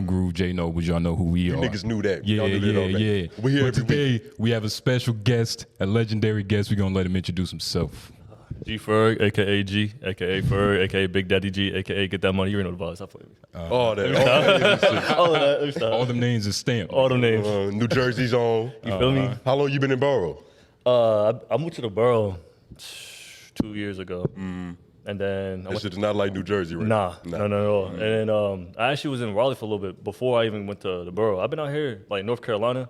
Groove, J Nobles, y'all know who we are. Niggas knew that. Yeah, yeah. We here but today, we have a special guest, a legendary guest. We're going to let him introduce himself. G Ferg, a.k.a. G, a.k.a. Ferg, a.k.a. Big Daddy G, a.k.a. Get That Money. You already know the vibes. Stop playing me. All that. All of that. All them names are stamped. All them names. New Jersey's on. You feel me? How long you been in Borough? I moved to the borough 2 years ago. And then This shit is not like New Jersey, right? Nah, not at all. And then I actually was in Raleigh for a little bit before I even went to the borough. I've been out here, like North Carolina,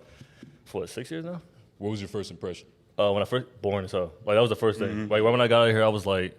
for 6 years now. What was your first impression? When I first born as hell. Like that was the first thing. Like when I got out here, I was like,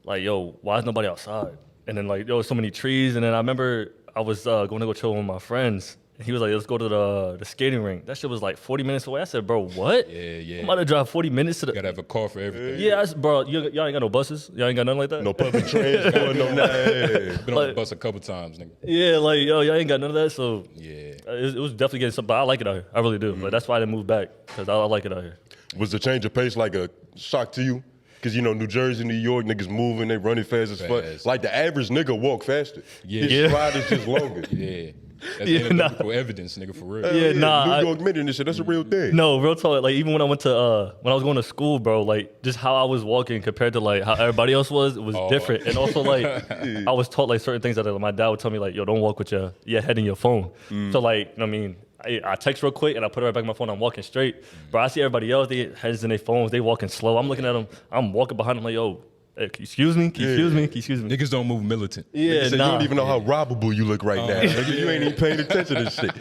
yo, why is nobody outside? And then like, yo, so many trees. And then I remember I was going to go chill with my friends. And he was like, let's go to the skating rink. That shit was like 40 minutes away. I said, bro, what? Yeah. I'm about to drive 40 minutes to the... You gotta have a car for everything. Yeah, bro, y'all ain't got no buses? Y'all ain't got nothing like that? No public transport, no nothing. Been on the bus a couple times, nigga. Yeah, like, yo, y'all ain't got none of that, so... Yeah. It was definitely getting something, but I like it out here. I really do. Like, that's why I didn't move back, because I like it out here. Was the change of pace like a shock to you? Because, you know, New Jersey, New York, niggas moving, they running fast as fuck. Like the average nigga walk faster. Yeah. His stride is just longer. Yeah. That's anatomical evidence, nigga, for real. Yeah, nah. New York minute and shit, that's a real thing. No, real talk. Like even when I went to when I was going to school, bro, like just how I was walking compared to like how everybody else was, it was different. And also like I was taught like certain things that my dad would tell me like, yo, don't walk with your head in your phone. So like, I mean, I text real quick and I put it right back in my phone. I'm walking straight, bro. I see everybody else, they heads in their phones, they walking slow. I'm looking at them. I'm walking behind them like, yo. Hey, excuse me. Niggas don't move militant. Yeah, You don't even know how robbable you look right now. Nigga, you ain't even paying attention to this shit.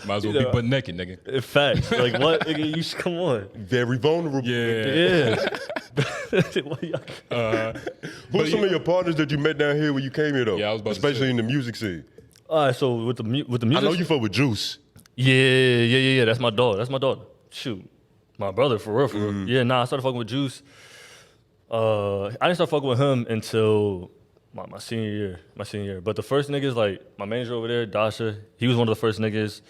Might as well be butt naked, nigga. In fact, like what? Nigga, you should come on. Very vulnerable. Yeah. Who's some of your partners that you met down here when you came here though? Yeah, I was about to especially say. in the music scene. All right, so with the music, I know you fuck with Juice. Yeah. That's my dog. Shoot, my brother for real. Yeah, I started fucking with Juice. I didn't start fucking with him until my senior year. But the first niggas, like my manager over there, Dasha, he was one of the first niggas.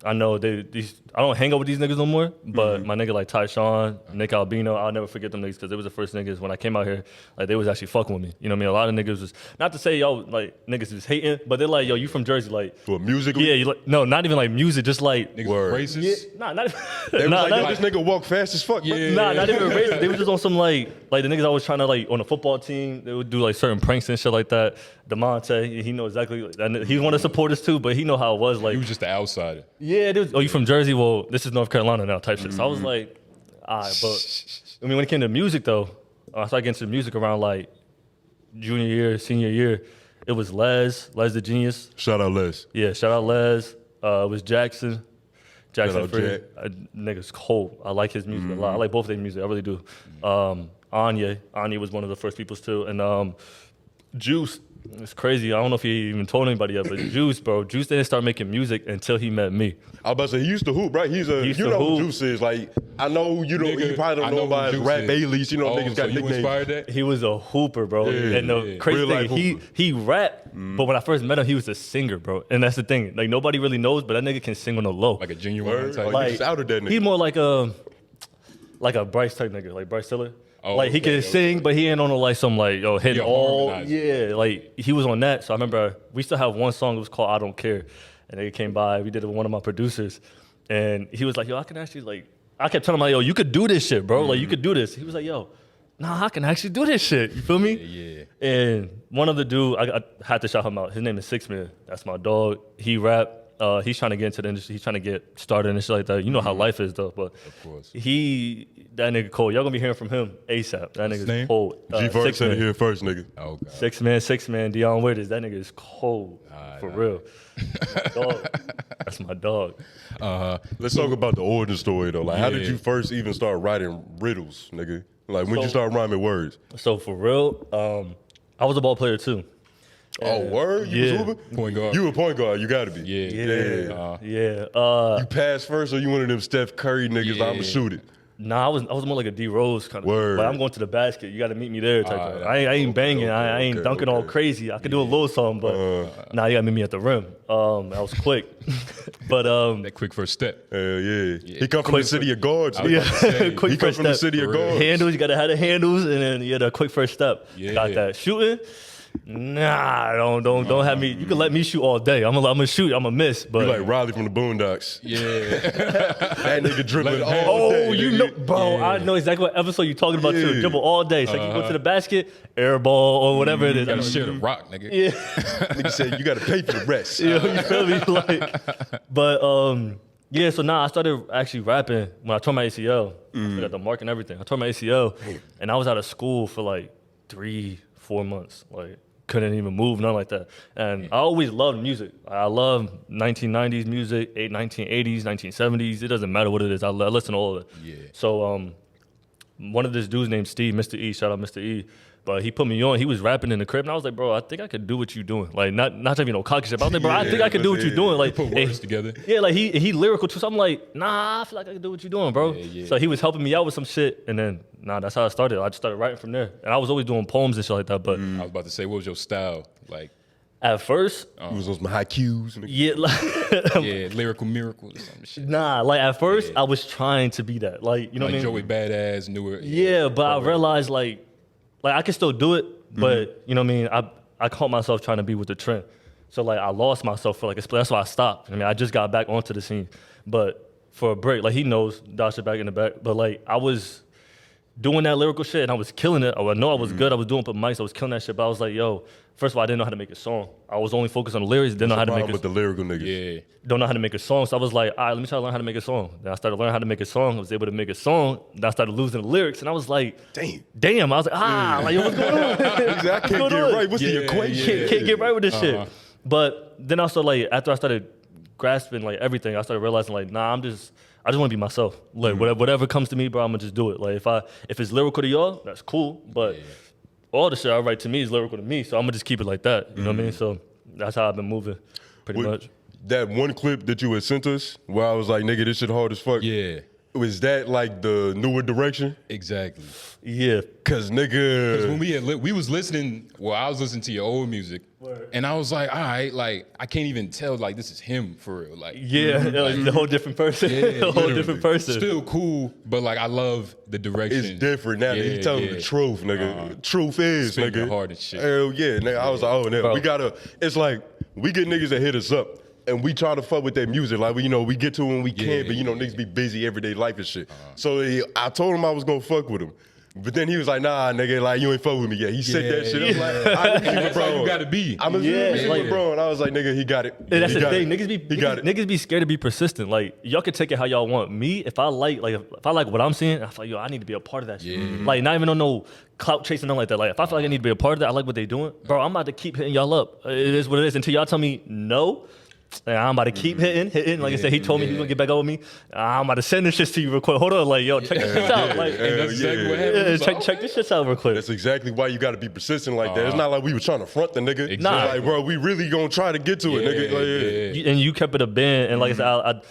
I know I don't hang out with these niggas no more, but my nigga like Tyshawn, Nick Albino, I'll never forget them niggas because they was the first niggas when I came out here, like they was actually fucking with me. You know what I mean? A lot of niggas was, not to say yo, like niggas was hating, but they're like, yo, you from Jersey, like. For music? Yeah, you like, no, not even like music, just like. Niggas racist? Yeah, not even. They was like, this nigga walk fast as fuck. Yeah. Nah, not even racist. They was just on some like the niggas I was trying to like on the football team. They would do like certain pranks and shit like that. DeMonte, he know exactly. He's one of the supporters too, but he know how it was. Like He was just the outsider. yeah, oh, you from Jersey? Well, this is North Carolina now, type shit. So I was like, all right, but I mean, when it came to music though, I started getting into music around like junior year, senior year. It was Les the Genius. Shout out Les. Yeah, shout out Les. It was Jackson. Shout out Free. Nigga's cold. I like his music a lot. I like both their music. I really do. Anya was one of the first peoples too. And Juice, it's crazy. I don't know if he even told anybody yet, but Juice didn't start making music until he met me. I was about to say, he used to hoop, right? You know who Juice is. Like, I know you probably don't know about his rap Baileys. You know, niggas got nicknames. Inspired that? He was a hooper, bro. Yeah, and the crazy thing, he rapped, but when I first met him, he was a singer, bro. And that's the thing. Like, nobody really knows, but that nigga can sing on the low. Like a genuine type. Like, out of that nigga. He more like a Bryce type nigga, like Bryce Tiller. Oh, like he can sing, but he ain't on like some like hitting all. harmonizer. Yeah, like he was on that. So I remember we still have one song. It was called "I Don't Care," and they came by. We did it with one of my producers, and he was like, "Yo, I can actually like." I kept telling him like, "Yo, you could do this shit, bro. Like you could do this." He was like, "Yo, nah, I can actually do this shit." You feel me? Yeah. And one of the dude, I had to shout him out. His name is Six Man. That's my dog. He rap. He's trying to get into the industry. He's trying to get started and shit like that. You know how life is though, but Of course. that nigga cold. Y'all gonna be hearing from him ASAP. That nigga's name? cold. G Ferg said it here first, nigga. Oh, God. Six man, Dion Waiters. That nigga is cold. For real. Dog. That's my dog. Let's talk about the origin story, though. Like, how did Yeah. you first even start writing riddles, nigga? Like, when you start rhyming words? So for real, I was a ball player too. Oh, word? You was hooping? Point guard. You a point guard. You got to be. Yeah. Yeah. You pass first or you one of them Steph Curry niggas, Yeah. I'ma shoot it? Nah, I was more like a D Rose kind of. Word. Like I'm going to the basket. You got to meet me there type of. I ain't banging. I ain't dunking all crazy. I could do a little something, but nah, you got to meet me at the rim. I was quick, but That quick first step. Yeah. He come from the city of guards. I was about to say, quick He come first from the step. city of guards. Handles, you got to have the handles, and then you had a quick first step. Yeah. Got that shooting. Nah, don't have me. You can let me shoot all day. I'm gonna shoot. I'm gonna miss. But You like Riley from the Boondocks. Yeah. That nigga dribbling Like, all day. oh, you nigga. know, bro. I know exactly what episode you're talking about too. Yeah. Dribble all day. It's like you go to the basket, air ball or whatever it is. Gotta share the rock, nigga. Yeah. Nigga said you got to pay for the rest. You feel me? But yeah. So now I started actually rapping when I tore my ACL. I got the mark and everything. I tore my ACL, and I was out of school for like 3-4 months. Like couldn't even move, nothing like that. And I always loved music. I love 1990s music, 1980s, 1970s. It doesn't matter what it is. I listen to all of it. Yeah. So one of this dudes named Steve, Mr. E, shout out Mr. E. But he put me on. He was rapping in the crib, and I was like, bro, I think I could do what you're doing. Like, not to be no cocky shit, but I was like, bro, I think I could do what you're doing. Like, Put words together. yeah, like he lyrical too. So I'm like, nah, I feel like I can do what you're doing, bro. Yeah. So he was helping me out with some shit, and then that's how I started. I just started writing from there, and I was always doing poems and shit like that. But I was about to say, what was your style? Like, at first, It was those high cues. Nigga. yeah, like, yeah, lyrical miracles or some shit. like at first I was trying to be that, like you know Like what I mean? Joey Badass, newer. Yeah, but I realized like I can still do it, but you know what I mean? I caught myself trying to be with the trend. So like I lost myself for like a split. That's why I stopped. I mean, I just got back onto the scene. But for a break, like he knows, Dasha back in the back. But like I was doing that lyrical shit and I was killing it. I know I was good. I was doing up mics. I was killing that shit. But I was like, yo, first of all, I didn't know how to make a song. I was only focused on the lyrics. Didn't know how to make with the lyrical niggas. Yeah. don't know how to make a song. So I was like, all right, let me try to learn how to make a song. Then I started learning how to make a song. I was able to make a song. Then I started losing the lyrics. And I was like, damn. I was like, like, yo, what's going on? I can't get it right. What's the equation? Can't get right with this shit. But then also, like, after I started grasping, like, everything, I started realizing, like, nah, I just want to be myself. Like, whatever comes to me, bro, I'm going to just do it. Like, if it's lyrical to y'all, that's cool. But all the shit I write to me is lyrical to me. So I'm going to just keep it like that. You know what I mean? So that's how I've been moving, pretty much. That one clip that you had sent us where I was like, nigga, this shit hard as fuck. Yeah. Was that like the newer direction? Exactly. Yeah. Cause nigga, When we was listening, I was listening to your old music, and I was like, all right, like I can't even tell like this is him for real, like like the whole different person, a whole different person. Still cool, but like I love the direction. it's different now that he telling the truth, nigga. Truth is, Speaking nigga. hard and shit. Hell yeah, nigga. I was like, oh, nigga, Bro. we gotta. It's like we get niggas that hit us up. And we try to fuck with their music, like we get to it when we can, but niggas be busy everyday life and shit. So I told him I was gonna fuck with him, but then he was like, nah, nigga, like you ain't fuck with me yet. He said that shit. I'm like, I That's how you gotta be. I'm a like- bro, and I was like, nigga, he got it. And that's He the got thing. it. Niggas be scared to be persistent. Like y'all can take it how y'all want. Me, if I like what I'm seeing, I feel like, yo, I need to be a part of that shit. Like not even on no clout chasing, nothing like that. Like if I feel like I need to be a part of that, I like what they doing, bro. I'm about to keep hitting y'all up. It is what it is until y'all tell me no. And I'm about to keep hitting. Like I said, he told me he was gonna get back over me. I'm about to send this shit to you real quick. Hold on, like, yo, check this shit out. Like, And that's exactly what happened. check this shit out real quick. That's exactly why you gotta be persistent like that. It's not like we were trying to front the nigga. Exactly. Nah. Like, bro, we really gonna try to get to it, nigga. Like, And you kept it a band, and like I said,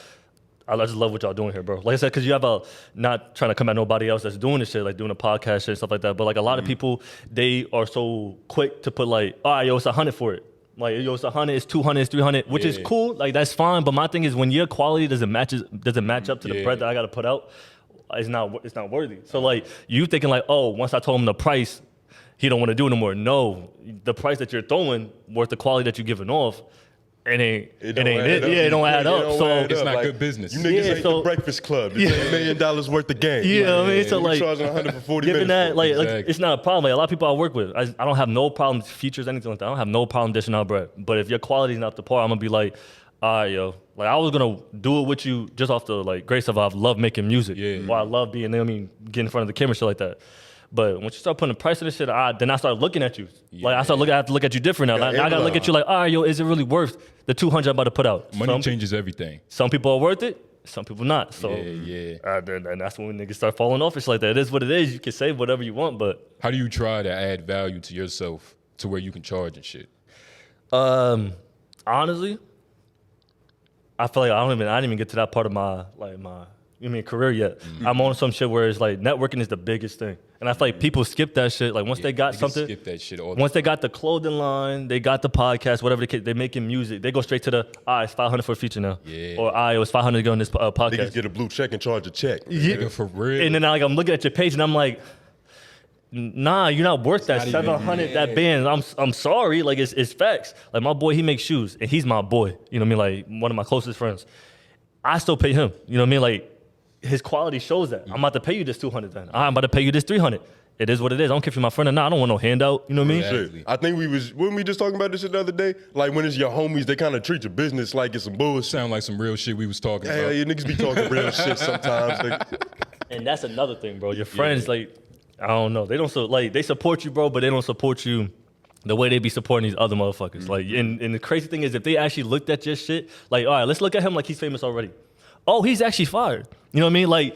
I just love what y'all doing here, bro. Like I said, because you have not trying to come at nobody else that's doing this shit, like doing a podcast shit and stuff like that. But like a lot of people, they are so quick to put like, all right, yo, it's 100 for it. Like, yo, it's 100, it's 200, it's 300, which is cool. Like, that's fine. But my thing is, when your quality doesn't match up to the bread that I got to put out, it's not worthy. So, like, you thinking like, oh, once I told him the price, he don't want to do it no more. No, the price that you're throwing worth the quality that you're giving off. It ain't it. Yeah, it don't add up. So It's not good business. You niggas Yeah, ain't so- the Breakfast Club. It's $1 million worth of game. you know what I mean? So we like, charging 100 for 40 given minutes. that, like, Exactly. it's not a problem. Like a lot of people I work with, I don't have no problem features, anything like that. I don't have no problem dishing out bread. But if your quality's not up to par, I'm gonna be like, all right, yo. Like I was gonna do it with you just off the like grace of I love making music. Yeah. Or I love being, I mean, getting in front of the camera, shit like that. But once you start putting a price on this shit, then I start looking at you. Like I have to look at you different now. Like, I gotta look at you like, all right, yo, is it really worth the 200 I'm about to put out? Money changes everything. Some people are worth it, some people not. So Yeah. then that's when niggas start falling off. It's like that. It is what it is. You can say whatever you want, but How do you try to add value to yourself to where you can charge and shit? honestly, I feel like I didn't even get to that part of my career yet. I'm on some shit where it's like networking is the biggest thing. And I feel like people skip that shit. Like once they got Niggas something, skip that shit all the once they got the clothing line, they got the podcast, whatever they making music, they go straight to it's 500 for a feature now. Yeah. Or it was 500 to go on this Niggas podcast. get a blue check and charge a check. Yeah. Nigga, for real. And then like I'm looking at your page and I'm like, nah, you're not worth that not even- 700 that band. I'm sorry, like it's facts. Like my boy, he makes shoes, and he's my boy. You know what I mean? Like one of my closest friends. I still pay him. You know what I mean? Like his quality shows that. I'm about to pay you this 200 then. I'm about to pay you this 300. It is what it is. I don't care if you're my friend or not. I don't want no handout. You know what I mean? Exactly. Shit. I think weren't we just talking about this shit the other day? Like when it's your homies, they kind of treat your business like it's some bullshit. Sound like some real shit we was talking Yeah, about. you niggas be talking real shit sometimes. Nigga. And that's another thing, bro. Your friends, like, I don't know. They don't they support you, bro, but they don't support you the way they be supporting these other motherfuckers. Like, and the crazy thing is, if they actually looked at your shit, like, all right, let's look at him like he's famous already. Oh, he's actually fired. You know what I mean?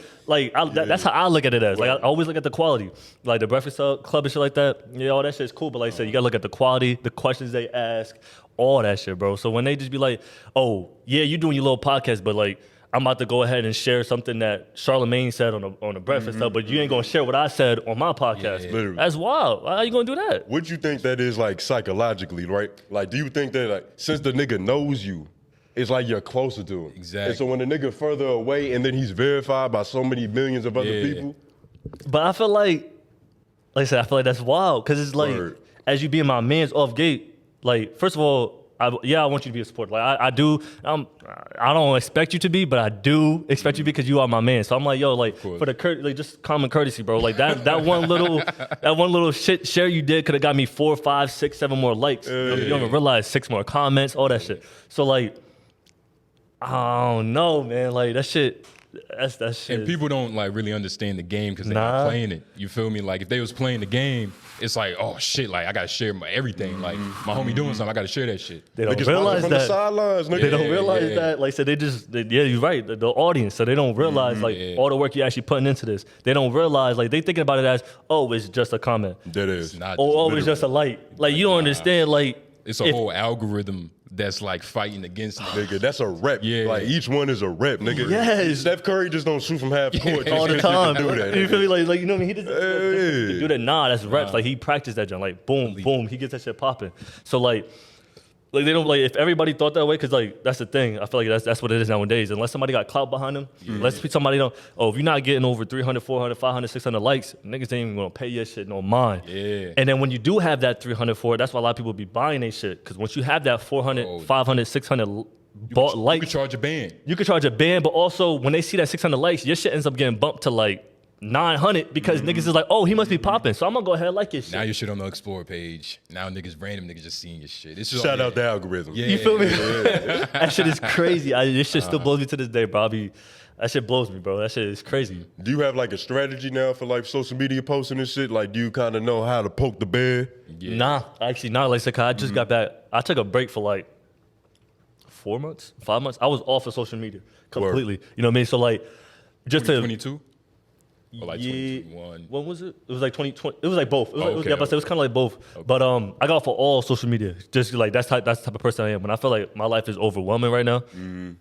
That's how I look at it as. Like, I always look at the quality. Like, the Breakfast Club and shit like that. Yeah, all that shit's cool. But like I said, you gotta look at the quality, the questions they ask, all that shit, bro. So when they just be like, oh, yeah, you doing your little podcast, but like, I'm about to go ahead and share something that Charlamagne said on the Breakfast Club, but you ain't gonna share what I said on my podcast. Literally. That's wild. How you gonna do that? What you think that is like psychologically, right? Like, do you think that like since the nigga knows you, it's like you're closer to him? Exactly. And so when the nigga further away and then he's verified by so many millions of other people, But I feel like I said, I feel like that's wild because it's like, Word. as you being my man's off gate, like, first of all, I want you to be a supporter. Like, I do. I don't expect you to be, but I do expect you to be because you are my man. So I'm like, yo, like, for the like, just common courtesy, bro. Like that one little shit share you did could have got me 4, 5, 6, 7 more likes. You don't even realize 6 more comments, all that shit. So like, I don't know, man. Like that shit. That shit. And people don't like really understand the game because they're Nah. not playing it. You feel me? Like if they was playing the game, it's like, oh shit, like I gotta share my everything. Like my homie doing something, I gotta share that shit. They don't niggas realize from the that. sidelines, nigga. They don't Yeah, realize yeah. that. Like I said, yeah, you're right. The audience, so they don't realize like all the work you're actually putting into this. They don't realize like they thinking about it as, oh, it's just a comment, That is. It's not. or oh, just- it's just a like. Like you don't understand. Like it's a whole algorithm that's like fighting against me. Nigga, that's a rep. Yeah. Like each one is a rep, nigga. Yes. Steph Curry just don't shoot from half court all the just time. to do that. You feel me? nigga. Like you know what I mean? He doesn't Hey. do that. Nah, that's reps. Like he practiced that jump. Like boom, boom. He gets that shit popping. So like they don't like if everybody thought that way, because like that's the thing. I feel like that's what it is nowadays. Unless somebody got clout behind them, unless somebody don't. Oh, if you're not getting over 300, 400, 500, 600 likes, niggas ain't even gonna pay your shit no mind. Yeah. And then when you do have that 300, 400, that's why a lot of people be buying their shit. Because once you have that 400, 500, 600 bought You likes, could charge a band. you could charge a band, but also when they see that 600 likes, your shit ends up getting bumped to like 900 because niggas is like, oh, he must be popping, so I'm gonna go ahead and like your shit. Now your shit on the Explore page. Now random niggas just seeing your shit. It's just Shout out the algorithm. Yeah. You feel me? That shit is crazy. This shit still blows me to this day, bro. That shit blows me, bro. That shit is crazy. Do you have like a strategy now for like social media posting and shit? Like, do you kind of know how to poke the bear? Yeah. Nah, actually not. Like I said, 'cause I just got back. I took a break for like 4 months, 5 months. I was off of social media completely. You know what I mean? So like, just to 22? Or like 2021? When was it? It was like 2020. It was like both. It was, Okay, it was kind of like both. But I got off of all social media. Just like that's the type of person I am. When I feel like my life is overwhelming right now,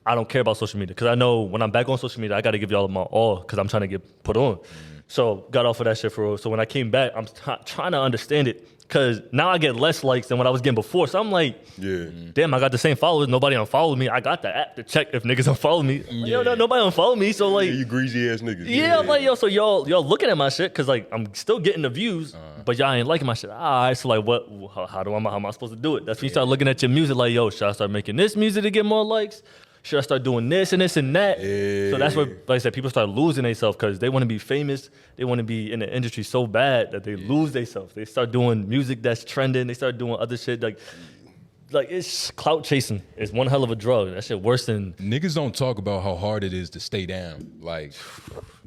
I don't care about social media because I know when I'm back on social media, I got to give y'all my all because I'm trying to get put on. So got off of that shit for real. So when I came back, I'm trying to understand it because now I get less likes than what I was getting before. So I'm like, Yeah. damn, I got the same followers. Nobody unfollowed me. I got the app to check if niggas unfollow me. Like, yo, nobody unfollowed me. So like, Yeah, you greasy ass niggas. yeah, I'm like, yo, so y'all looking at my shit because like I'm still getting the views, but y'all ain't liking my shit. All right, so like, how am I supposed to do it? That's when you start looking at your music like, yo, should I start making this music to get more likes? Should I start doing this and this and that? So that's where, like I said, people start losing themselves because they want to be famous. They want to be in the industry so bad that they lose themselves. They start doing music that's trending. They start doing other shit like it's clout chasing. It's one hell of a drug. That shit worse than. Niggas don't talk about how hard it is to stay down. Like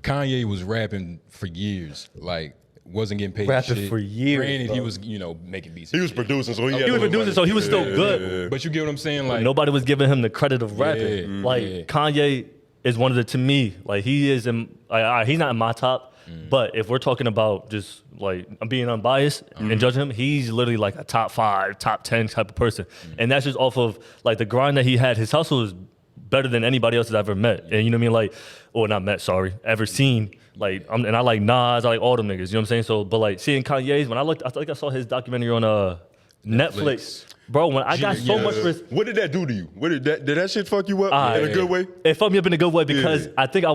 Kanye was rapping for years. Like wasn't getting paid. Rapping shit. for years, Granted, bro. he was making beats. He was producing, so he He was producing, so he was still good. But you get what I'm saying? Like Nobody was giving him the credit of rapping. Like Kanye is one of the, to me, like he is in. He's not in my top, but if we're talking about just like I'm being unbiased and judging him, he's literally like a top 5, top 10 type of person, and that's just off of like the grind that he had. His hustle is better than anybody else has ever met, and you know what I mean, like, or not met, sorry, ever seen. Like, and I like Nas, I like all them niggas, you know what I'm saying? So, but like seeing Kanye's, when I think I saw his documentary on Netflix. Bro, when I got so much respect. What did that do to you? Did that shit fuck you up in a good way? It fucked me up in a good way because I think I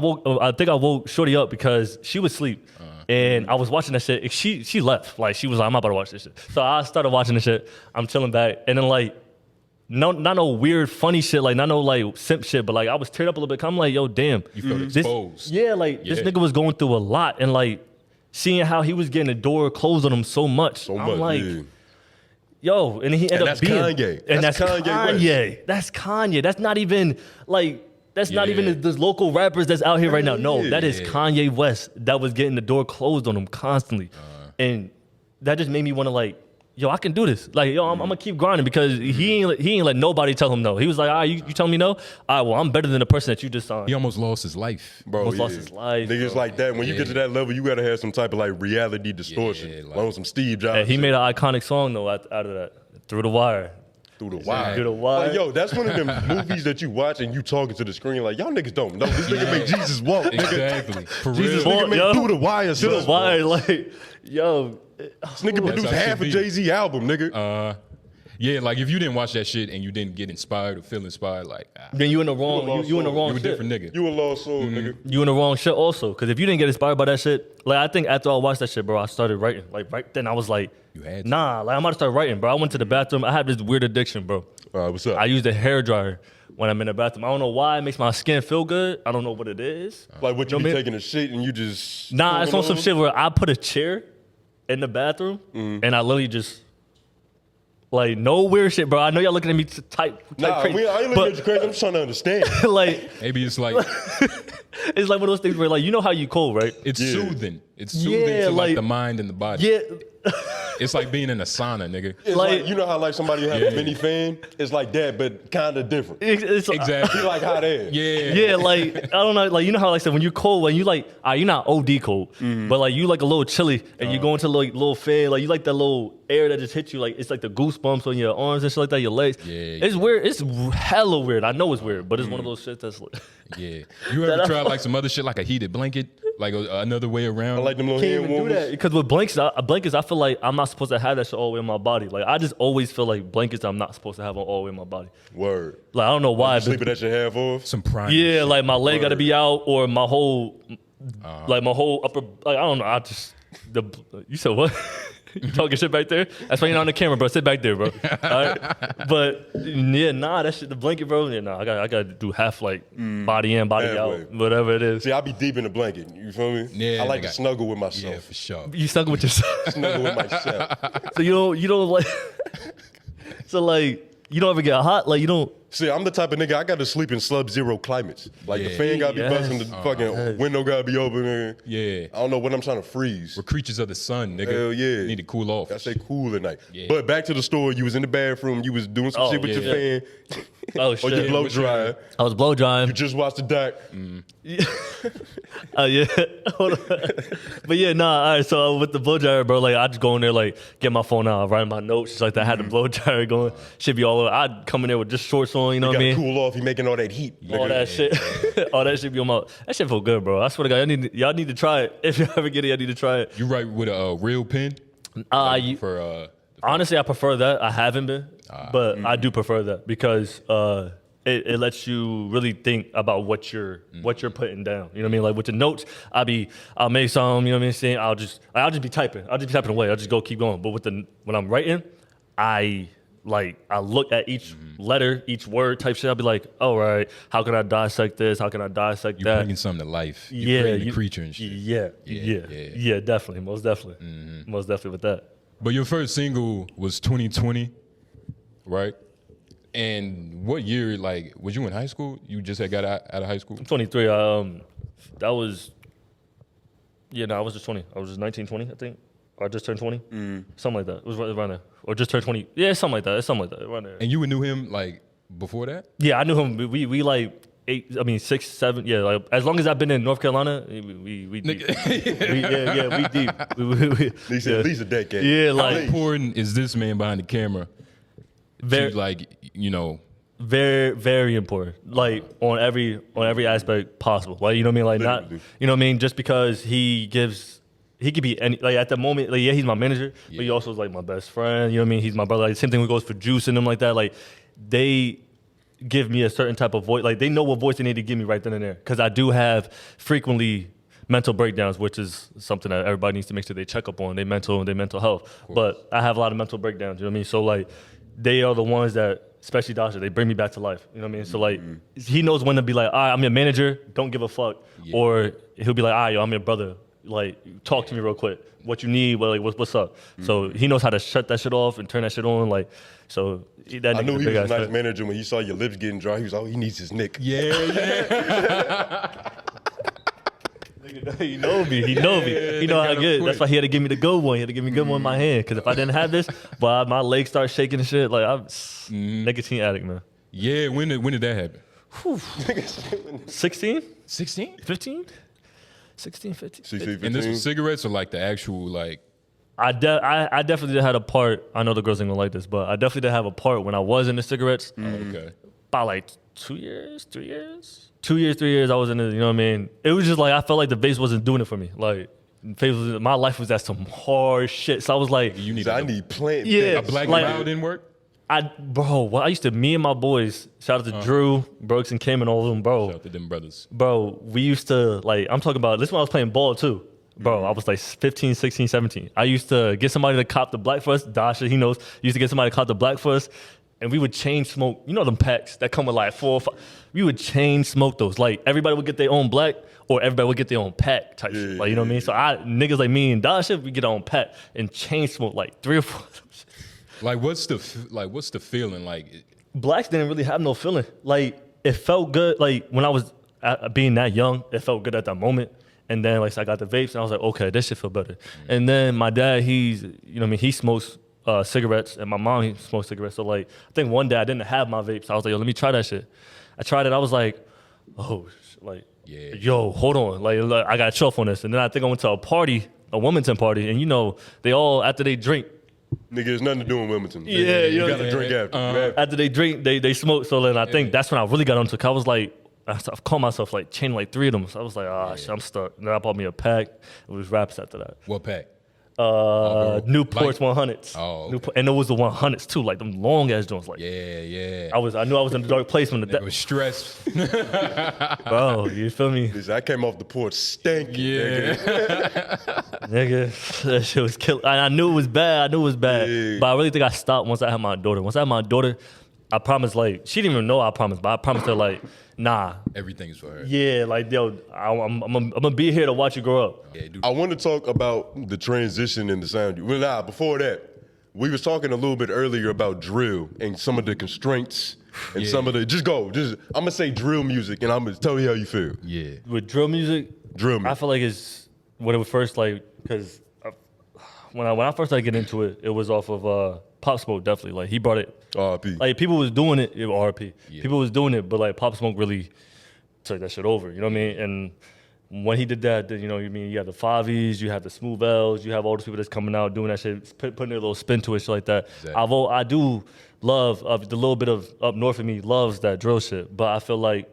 woke Shorty up because she was asleep. And I was watching that shit. She left. Like, she was like, I'm not about to watch this shit. So I started watching the shit. I'm chilling back. And then, like, not no weird, funny shit. Like, not no, like, simp shit. But, like, I was teared up a little bit. I'm like, yo, damn. You felt exposed. Yeah, like, this nigga was going through a lot. And, like, seeing how he was getting the door closed on him so much. I'm like, yo. And he ended up being. Kanye. And that's Kanye. Kanye. That's Kanye. That's not even, like... That's not even the local rappers that's out here right now. No, that is Kanye West that was getting the door closed on him constantly. And that just made me want to like, yo, I can do this. Like, yo, I'm going to keep grinding because he ain't let nobody tell him no. He was like, all right, you tell me no? All right, well, I'm better than the person that you just signed. He almost lost his life. Bro, almost lost his life. Niggas like that, when you get to that level, you got to have some type of like reality distortion. Like on some Steve Jobs. And he made an iconic song though out of that. Through the Wire. Through the Wire. Through the Wire. Like, yo, that's one of them movies that you watch and you talking to the screen like, y'all niggas don't know. This nigga make Jesus walk. Exactly. For Jesus real. walk, Nigga make yo. Through the Wire. Through the Wire, like, yo. This nigga produced how it half should a be. Jay-Z album, nigga. Yeah, like if you didn't watch that shit and you didn't get inspired or feel inspired, like Then you in the wrong. You in the wrong you a shit. different nigga. You a lost soul, nigga. You in the wrong shit also. Because if you didn't get inspired by that shit, like I think after I watched that shit, bro, I started writing. Like right then I was like, You had to. nah, like I'm about to start writing, bro. I went to the bathroom. I have this weird addiction, bro. All right, what's up? I use the hair dryer when I'm in the bathroom. I don't know why it makes my skin feel good. I don't know what it is. Like what you know be what I mean? taking a shit and you just... Nah, it's on some over? shit where I put a chair in the bathroom and I literally just like no weird shit, bro. I know y'all looking at me type Nah, crazy, I ain't looking at you crazy. I'm just trying to understand. like Maybe it's like it's like one of those things where like you know how you cold, right? it's Yeah. soothing. It's soothing Yeah, to like like- the mind and the body. Yeah, It's like being in a sauna, nigga. It's Like- like, you know how like somebody have a mini fan? It's like that, but kind of different. it's Exactly. He like hot air. Yeah. Yeah, like I don't know, like you know how like I said when you're cold, when you like, you're not OD cold, but like you like a little chilly, and you go into like little fan, like you like that little air that just hits you, like it's like the goosebumps on your arms and shit like that, your legs. Yeah, It's weird. It's hella weird. I know it's weird, but it's one of those shit that's like, Yeah. You ever tried like some other shit like a heated blanket? Like another way around? I like them little can't hand even do warmers. that because with blankets, I feel like I'm not supposed to have that shit all the way in my body. Like I just always feel like blankets I'm not supposed to have all the way in my body. Word. Like I don't know why. You but- sleeping that shit half off? some prime. Yeah, shit. like my leg got to Word. be out or my whole, like my whole upper. Like I don't know. I just you said what? You talking shit back there? That's why you're not on the camera, bro. Sit back there, bro. All right? But yeah, nah, that shit, the blanket, bro. Yeah, nah, I got to do half like body in, body halfway. out, whatever it is. See, I be deep in the blanket. You feel me? Yeah, I like to nigga. snuggle with Yeah, myself. for sure. You stuck with yourself, Snuggle with myself. so you don't like. So like you don't ever get hot, like you don't. See, I'm the type of nigga, I got to sleep in sub-zero climates. Like the Yeah. fan got to be Yes. busting, the fucking window got to be open. Nigga. Yeah. I don't know what I'm trying to freeze. We're creatures of the sun, nigga. Hell yeah. Need to cool off. I say cool at night. Yeah. But back to the store, you was in the bathroom, you was doing some Oh, shit with yeah. your fan Oh or shit! your blow with your- dryer. I was blow drying. You just watched the doc. Oh yeah, hold on. But yeah, nah. All right, so with the blow dryer, bro, like I just go in there, like get my phone out, write my notes, just like that. I had the blow dryer going, should be all over. I'd come in there with just shorts on, you know You what I gotta mean? cool off, you making all that heat. All nigga. that shit, all that shit be on my. That shit feel good, bro. I swear to God, y'all need to try it. If you ever get it, y'all need to try it. You write with a real pen? For Honestly, I prefer that. I haven't been, but I do prefer that because it lets you really think about what you're putting down. You know what I mean? Like with the notes, I'll make some. You know what I mean? Saying I'll just be typing. I'll just be typing away. I'll just keep going. But when I'm writing, I look at each letter, each word type shit. I'll be like, all right, how can I dissect this? How can I dissect you that? bringing something to life. You're creating a creature and shit. Yeah, definitely, most definitely, most definitely with that. But your first single was 2020, right? And what year, like, was you in high school? You just had got out of high school? 23. That was. Yeah, no, I was just 20. I was just 19, 20, I think. Or I just turned 20. Something like that. It was around there. Or just turned 20. Yeah, something like that. It's something like that. Around there. And you knew him, like, before that? Yeah, I knew him. We like 6, 7. Yeah, like as long as I've been in North Carolina, we deep. we deep. He said at least a decade. Yeah, How like important is this man behind the camera very, to, like, you know, very, very important. Like on every aspect possible. Like you know what I mean? Like not, Literally. you know what I mean? Just because he could be any, like at the moment, like yeah, he's my manager, but he also is like my best friend. You know what I mean? He's my brother. Like same thing when it goes for Juice and them like that. Like they give me a certain type of voice. Like they know what voice they need to give me right then and there. Because I do have frequently mental breakdowns, which is something that everybody needs to make sure they check up on, their mental health. But I have a lot of mental breakdowns, you know what I mean? So like, they are the ones that, especially Dasha, they bring me back to life, you know what I mean? So like, he knows when to be like, all right, I'm your manager, don't give a fuck. Yeah. Or he'll be like, all right, yo, I'm your brother, like, talk to me real quick. What you need, what's up? So he knows how to shut that shit off and turn that shit on, like, so that I knew he was a nice man. manager when he saw your lips getting dry. He was like, oh, he needs his nick. Yeah. He know me. He know me. He know how good. That's why he had to give me the good one. He had to give me the good one in my hand. Because if I didn't have this, but my legs start shaking and shit. Like I'm nicotine addict, man. Yeah. When did that happen? 16? 16? 15? 16, 15. And this was cigarettes or like the actual like? I definitely had a part. I know the girls ain't gonna like this, but I definitely did have a part when I was in the cigarettes. Okay. About like 2 years, 3 years. 2 years, 3 years, I was in it, you know what I mean? It was just like, I felt like the vapes wasn't doing it for me. Like, my life was at some hard shit. So I was like, I need plant. Yeah. A black like, cloud didn't work? I used to, me and my boys, shout out to Drew, Brooks, and Kim and all of them, bro. Shout out to them brothers. Bro, we used to, like, I'm talking about, this when I was playing ball too. Bro, I was like 15, 16, 17. I used to get somebody to cop the black for us. Dasha, he knows. Used to get somebody to cop the black for us. And we would chain smoke, you know them packs that come with like 4 or 5. We would chain smoke those. Like everybody would get their own black or everybody would get their own pack type shit. Like, you know what I mean? So niggas like me and Dasha, we get our own pack and chain smoke like 3 or 4 of them shit. Like what's the feeling like? Blacks didn't really have no feeling. Like it felt good. Like when I was being that young, it felt good at that moment. And then like so I got the vapes and I was like, okay, this shit feel better. And then my dad, he's, you know what I mean? He smokes cigarettes, and my mom he smoked cigarettes. So like, I think one day I didn't have my vapes. I was like, yo, let me try that shit. I tried it. I was like, oh, like, Yeah. yo, hold on, like I got to chill on this. And then I think I went to a party, a Wilmington party, and you know, they all after they drink. Nigga, there's nothing to do in Wilmington. Yeah, you you gotta drink after. After they drink, they smoke. So then I think that's when I really got onto it. I was like, I've called myself like chaining like 3 of them. So I was like, shit, I'm stuck. And then I bought me a pack. It was wraps after that. What pack? Newport's Like- 100s. Oh, okay. And it was the 100s too, like them long ass joints. Like Yeah. I knew I was in a dark place when It was stress. bro, you feel me, Listen, I came off the porch stinking. Yeah. nigga? That shit was killing. I knew it was bad. Yeah. But I really think I stopped once I had my daughter. Once I had my daughter, I promised, like, she didn't even know I promised, but I promised her, like, nah. Everything's for her. Yeah, like, yo, I'm gonna be here to watch you grow up. Yeah, dude. I want to talk about the transition in the sound. Well, before that, we was talking a little bit earlier about drill and some of the constraints and some of the, I'm gonna say drill music and I'm gonna tell you how you feel. Yeah. With drill music, I feel like it's when it was first, like, because when I first started getting into it, it was off of Pop Smoke, definitely. Like, he brought it. RP. Like, people was doing it, RP. Yeah. People was doing it, but, like, Pop Smoke really took that shit over, you know what I mean? And when he did that, then, you know what I mean, you have the Favies, you have the Smooth L's, you have all those people that's coming out doing that shit, putting their little spin to it, shit like that. Exactly. I do love, the little bit of up north of me loves that drill shit, but I feel like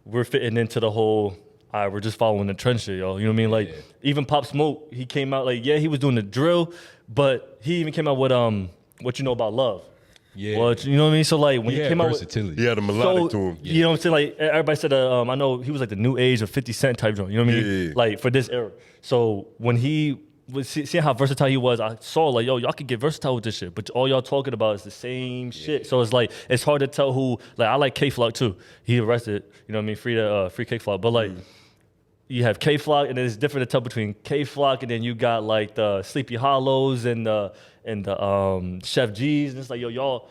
we're fitting into the whole, all right, we're just following the trend shit, yo. You know what I mean? Like, even Pop Smoke, he came out, like, yeah, he was doing the drill, but he even came out with What You Know About Love. Yeah. Well, you know what I mean? So, like, when He he had came out with... versatility. He had a melodic to him. You know what I'm saying? Like, everybody said, I know he was like the new age of 50 Cent type joint. You know what I mean? Yeah. Like, for this era. So, when he was seeing how versatile he was, I saw, like, yo, y'all could get versatile with this shit, but all y'all talking about is the same shit. So, it's like, it's hard to tell who... Like, I like K-Flock, too. He arrested, you know what I mean? Free K-Flock. But, like... You have K-Flock, and then it's different to tell between K-Flock, and then you got like the Sleepy Hollows and the Chef G's, and it's like, yo, y'all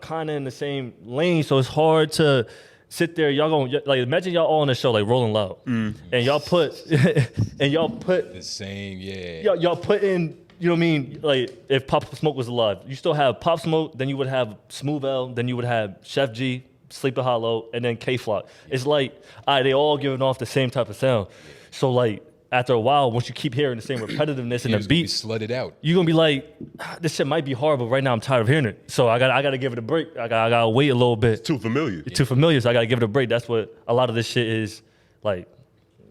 kind of in the same lane, so it's hard to sit there. Y'all gonna, like, imagine y'all all on the show like Rolling Loud, and y'all put The same, yeah. y'all put in, you know what I mean? Like, if Pop Smoke was alive, you still have Pop Smoke, then you would have Smooth L, then you would have Chef G, Sleepy Hollow, and then K-Flock. It's like, all right, they all giving off the same type of sound. So, like, after a while, once you keep hearing the same repetitiveness in the It's gonna be beat, slutted out. you're gonna be like, this shit might be hard, but right now I'm tired of hearing it. So I gotta give it a break. I gotta wait a little bit. Too familiar. It's too familiar, so I gotta give it a break. That's what a lot of this shit is like.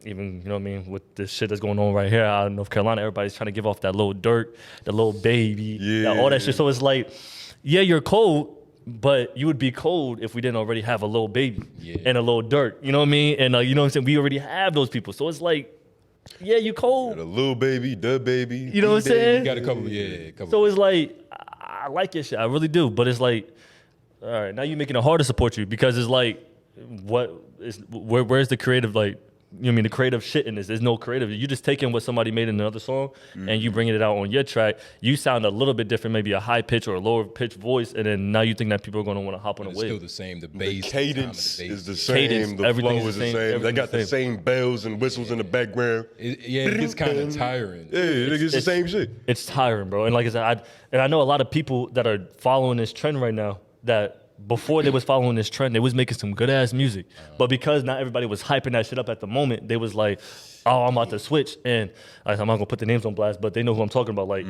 Even, you know what I mean, with this shit that's going on right here out in North Carolina, everybody's trying to give off that little dirt, the little baby, all that shit. So it's like, yeah, you're cold, but you would be cold if we didn't already have a little baby and a little dirt. You know what I mean? And you know what I'm saying? We already have those people. So it's like, Yeah, you cold. The Lil Baby, the Baby. You know what I'm saying? You got a couple, a couple. So it's like, I like your shit. I really do. But it's like, all right, now you're making it hard to support you because it's like, where's the creative, like, you know what I mean, the creative shit in this? There's no creative. You just taking what somebody made in another song and you bringing it out on your track. You sound a little bit different, maybe a high pitch or a lower pitch voice, and then now you think that people are going to want to hop on the It's wave. still the same. The bass, The cadence the is the Cadence, same. The everything's flow is the the same, same. They everything's got the the same bells and whistles in the background. It gets kind of tiring. Yeah, it's the same shit. It's tiring, bro. And like I said, I know a lot of people that are following this trend right now that before they was following this trend, they was making some good ass music. But because not everybody was hyping that shit up at the moment, they was like, oh, I'm about to switch. And I'm not gonna put the names on blast, but they know who I'm talking about. Like,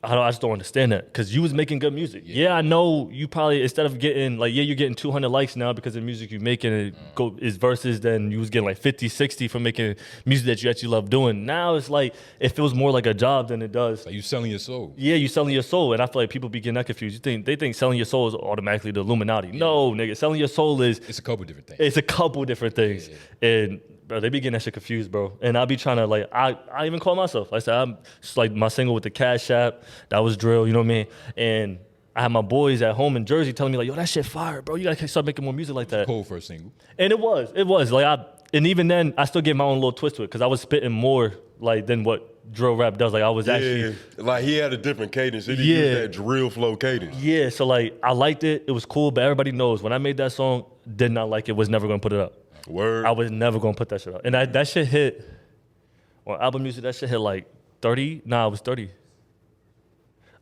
I just don't understand that because you was making good music. Yeah, I know you probably, instead of getting like, you're getting 200 likes now because of the music you making is versus then you was getting like 50, 60 from making music that you actually love doing. Now it's like, it feels more like a job than it does. Like you selling your soul. Yeah, you selling your soul, and I feel like people be getting that confused. They think selling your soul is automatically the Illuminati. No, nigga, selling your soul is It's a couple different things. it's a couple different things, and bro, they be getting that shit confused, bro. And I be trying to like, I even call myself. I said I'm just like my single with the Cash App, that was drill, you know what I mean? And I had my boys at home in Jersey telling me like, yo, that shit fire, bro. You gotta start making more music like that. Cold first single. And it was like and even then I still get my own little twist to it because I was spitting more like than what drill rap does. Like I was actually Yeah, like he had a different cadence. He Yeah. used that drill flow cadence. yeah. So like I liked it. It was cool, but everybody knows when I made that song, did not like it. Was never gonna put it up. Word. I was never gonna put that shit up. And that shit hit on album music. That shit hit like 30. Nah, it was 30.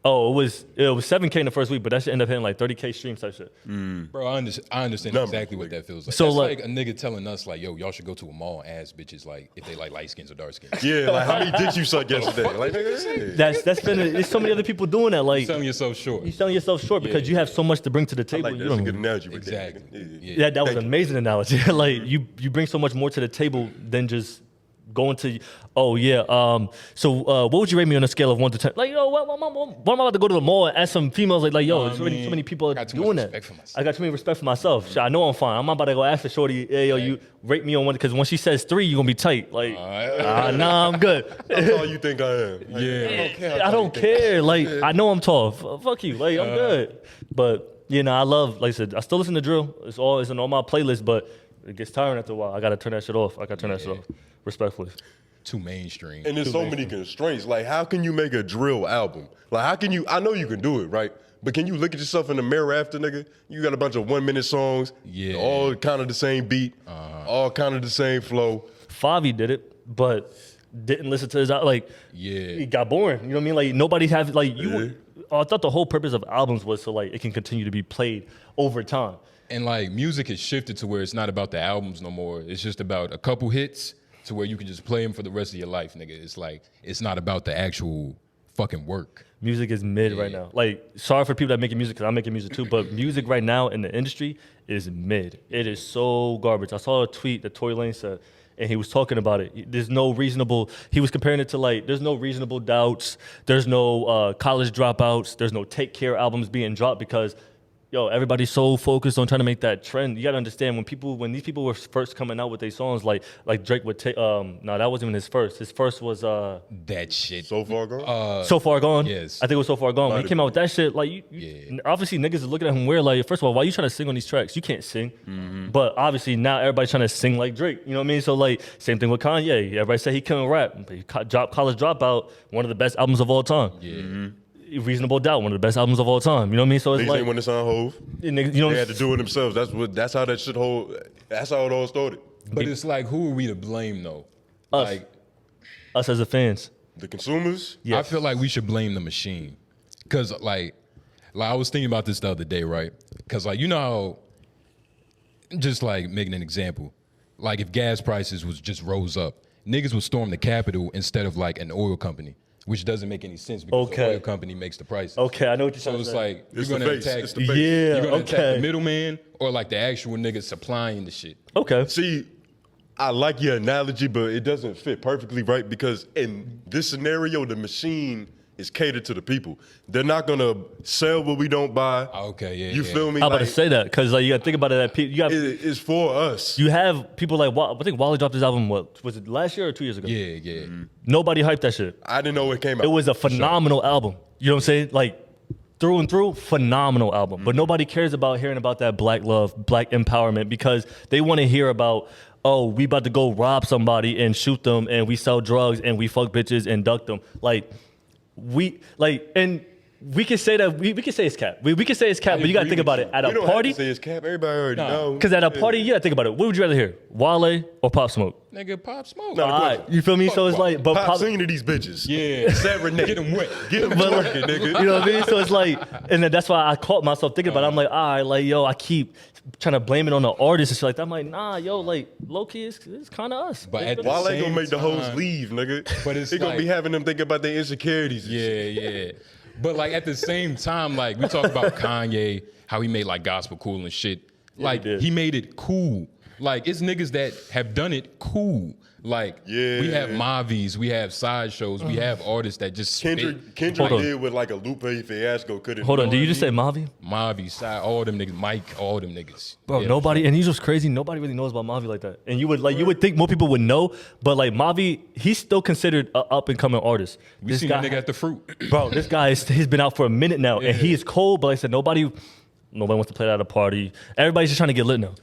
Oh, it was 7K in the first week, but that shit ended up hitting like 30K streams type shit. Bro, I understand Numbers, exactly what that feels like. So, That's like- like a nigga telling us like, yo, y'all should go to a mall and ask bitches like if they like light skins or dark skins. Yeah, like how many dicks you suck yesterday? Like, nigga, That's been there's so many other people doing that. Like Selling yourself short. you're selling yourself short because you have so much to bring to the table. like you that's a don't good even- analogy right there, Exactly. nigga. Yeah. Yeah. that was an amazing analogy. Like you bring so much more to the table than just going to. Oh yeah. So what would you rate me on a scale of 1 to 10? Like yo, what am I about to go to the mall and ask some females like yo, I so many mean, people are I got too doing much that. respect for myself. I got too many respect for myself. Shit, I know I'm fine. I'm not about to go ask the shorty, hey yo, you rate me on 1 because when she says 3, you're gonna be tight. Like nah, I'm good. That's all you think I am. Like, Yeah. I don't care. Like I know I'm tall. Fuck you. Like I'm good. But you know, I love. Like I said, I still listen to drill. It's in all my playlists. But it gets tiring after a while. I gotta turn that shit off. Respectfully. Too mainstream. And there's so many constraints. Like, how can you make a drill album? Like, how can you? I know you can do it, right? But can you look at yourself in the mirror after, nigga? You got a bunch of 1-minute songs, Yeah. all kind of the same beat, all kind of the same flow. Favi did it, but didn't listen to his like. Yeah. It got boring. You know what I mean? Like nobody has like you. Yeah. I thought the whole purpose of albums was so like it can continue to be played over time. And like music has shifted to where it's not about the albums no more. It's just about a couple hits to where you can just play them for the rest of your life, nigga. It's like it's not about the actual fucking work. Music is mid right now. Like, sorry for people that making music, because I'm making music too, but music right now in the industry is mid. It is so garbage. I saw a tweet that Tory Lanez said, and he was talking about it. There's no reasonable, he was comparing it to like, there's no reasonable doubts, there's no college dropouts, there's no Take Care albums being dropped because, yo, everybody's so focused on trying to make that trend. You gotta understand when these people were first coming out with their songs, like Drake would take. No, that wasn't even his first. His first was That shit. So far gone? So Far Gone. yes. I think it was So Far Gone. When he Might came out with that shit, like Yeah. obviously niggas is looking at him weird. Like, first of all, why you trying to sing on these tracks? You can't sing. Mm-hmm. But obviously now everybody's trying to sing like Drake. You know what I mean? So like same thing with Kanye. Everybody said he couldn't rap. But he dropped College Dropout, one of the best albums of all time. Yeah. Reasonable Doubt, one of the best albums of all time. You know what I mean? So it's Niggas like ain't want to sound Hove. niggas, you know, They had to do it themselves. That's how that shit that's how it all started. But it's like, who are we to blame though? Us. Like, us as the fans. The consumers? Yeah. I feel like we should blame the machine. Cause like I was thinking about this the other day, right? Cause like, you know how, just like making an example, like if gas prices was just rose up, niggas would storm the Capitol instead of like an oil company, which doesn't make any sense because Okay. the oil company makes the prices. Okay, I know what you're So trying to it's say. like, It's you're the gonna face. attack, It's the face. Yeah, you're gonna attack okay. the middleman or like the actual nigga supplying the shit. Okay. See, I like your analogy, but it doesn't fit perfectly right because in this scenario, the machine is catered to the people. They're not gonna sell what we don't buy. Okay, yeah, You yeah. feel me? I'm about to Like, say that because like you got to think about it. That you got it's for us. you have people like I think Wally dropped his album. What was it, last year or 2 years ago? Yeah, yeah. Nobody hyped that shit. I didn't know it came out. It was a phenomenal album. You know what I'm saying? Like through and through, phenomenal album. But nobody cares about hearing about that black love, black empowerment because they want to hear about, oh, we about to go rob somebody and shoot them and we sell drugs and we fuck bitches and duck them. Like and we can say that we can say it's cap. We can say it's cap, but you gotta think about it. At We a don't have party, to say it's cap. Everybody already know. because at a party, you gotta think about it. What would you rather hear? Wale or Pop Smoke? Nigga, Pop Smoke. No, All right, you feel me? So it's like, but Pop singing to these bitches. Yeah. Serenade. Get them wet. Get them twerking, nigga. you know what I mean? So it's like, and then that's why I caught myself thinking about it. I'm like, all right, like, yo, I keep trying to blame it on the artist and shit like that. I'm like, nah, yo, like, low key, it's kind of us. But at the Wale same gonna make the hoes time- leave, nigga. But it's he gonna like- be having them think about their insecurities. And shit. Yeah. But like at the same time, like we talk about Kanye, how he made like gospel cool and shit. Like he did. he made it cool. Like it's niggas that have done it cool. Like we have Mavis, we have sideshows, we have artists that just spit. Kendrick Hold on. did with like a Lupe Fiasco. Couldn't. Hold on, did you know just what say Mavi? Mavi, side, all them niggas, Mike, all them niggas. Bro, Yeah. nobody, and he's just crazy. Nobody really knows about Mavi like that. And you would think more people would know, but like Mavi, he's still considered an up and coming artist. We seen that nigga at the fruit. Bro, this guy he's been out for a minute now, and he is cold. But like I said, nobody wants to play that at a party. Everybody's just trying to get lit now.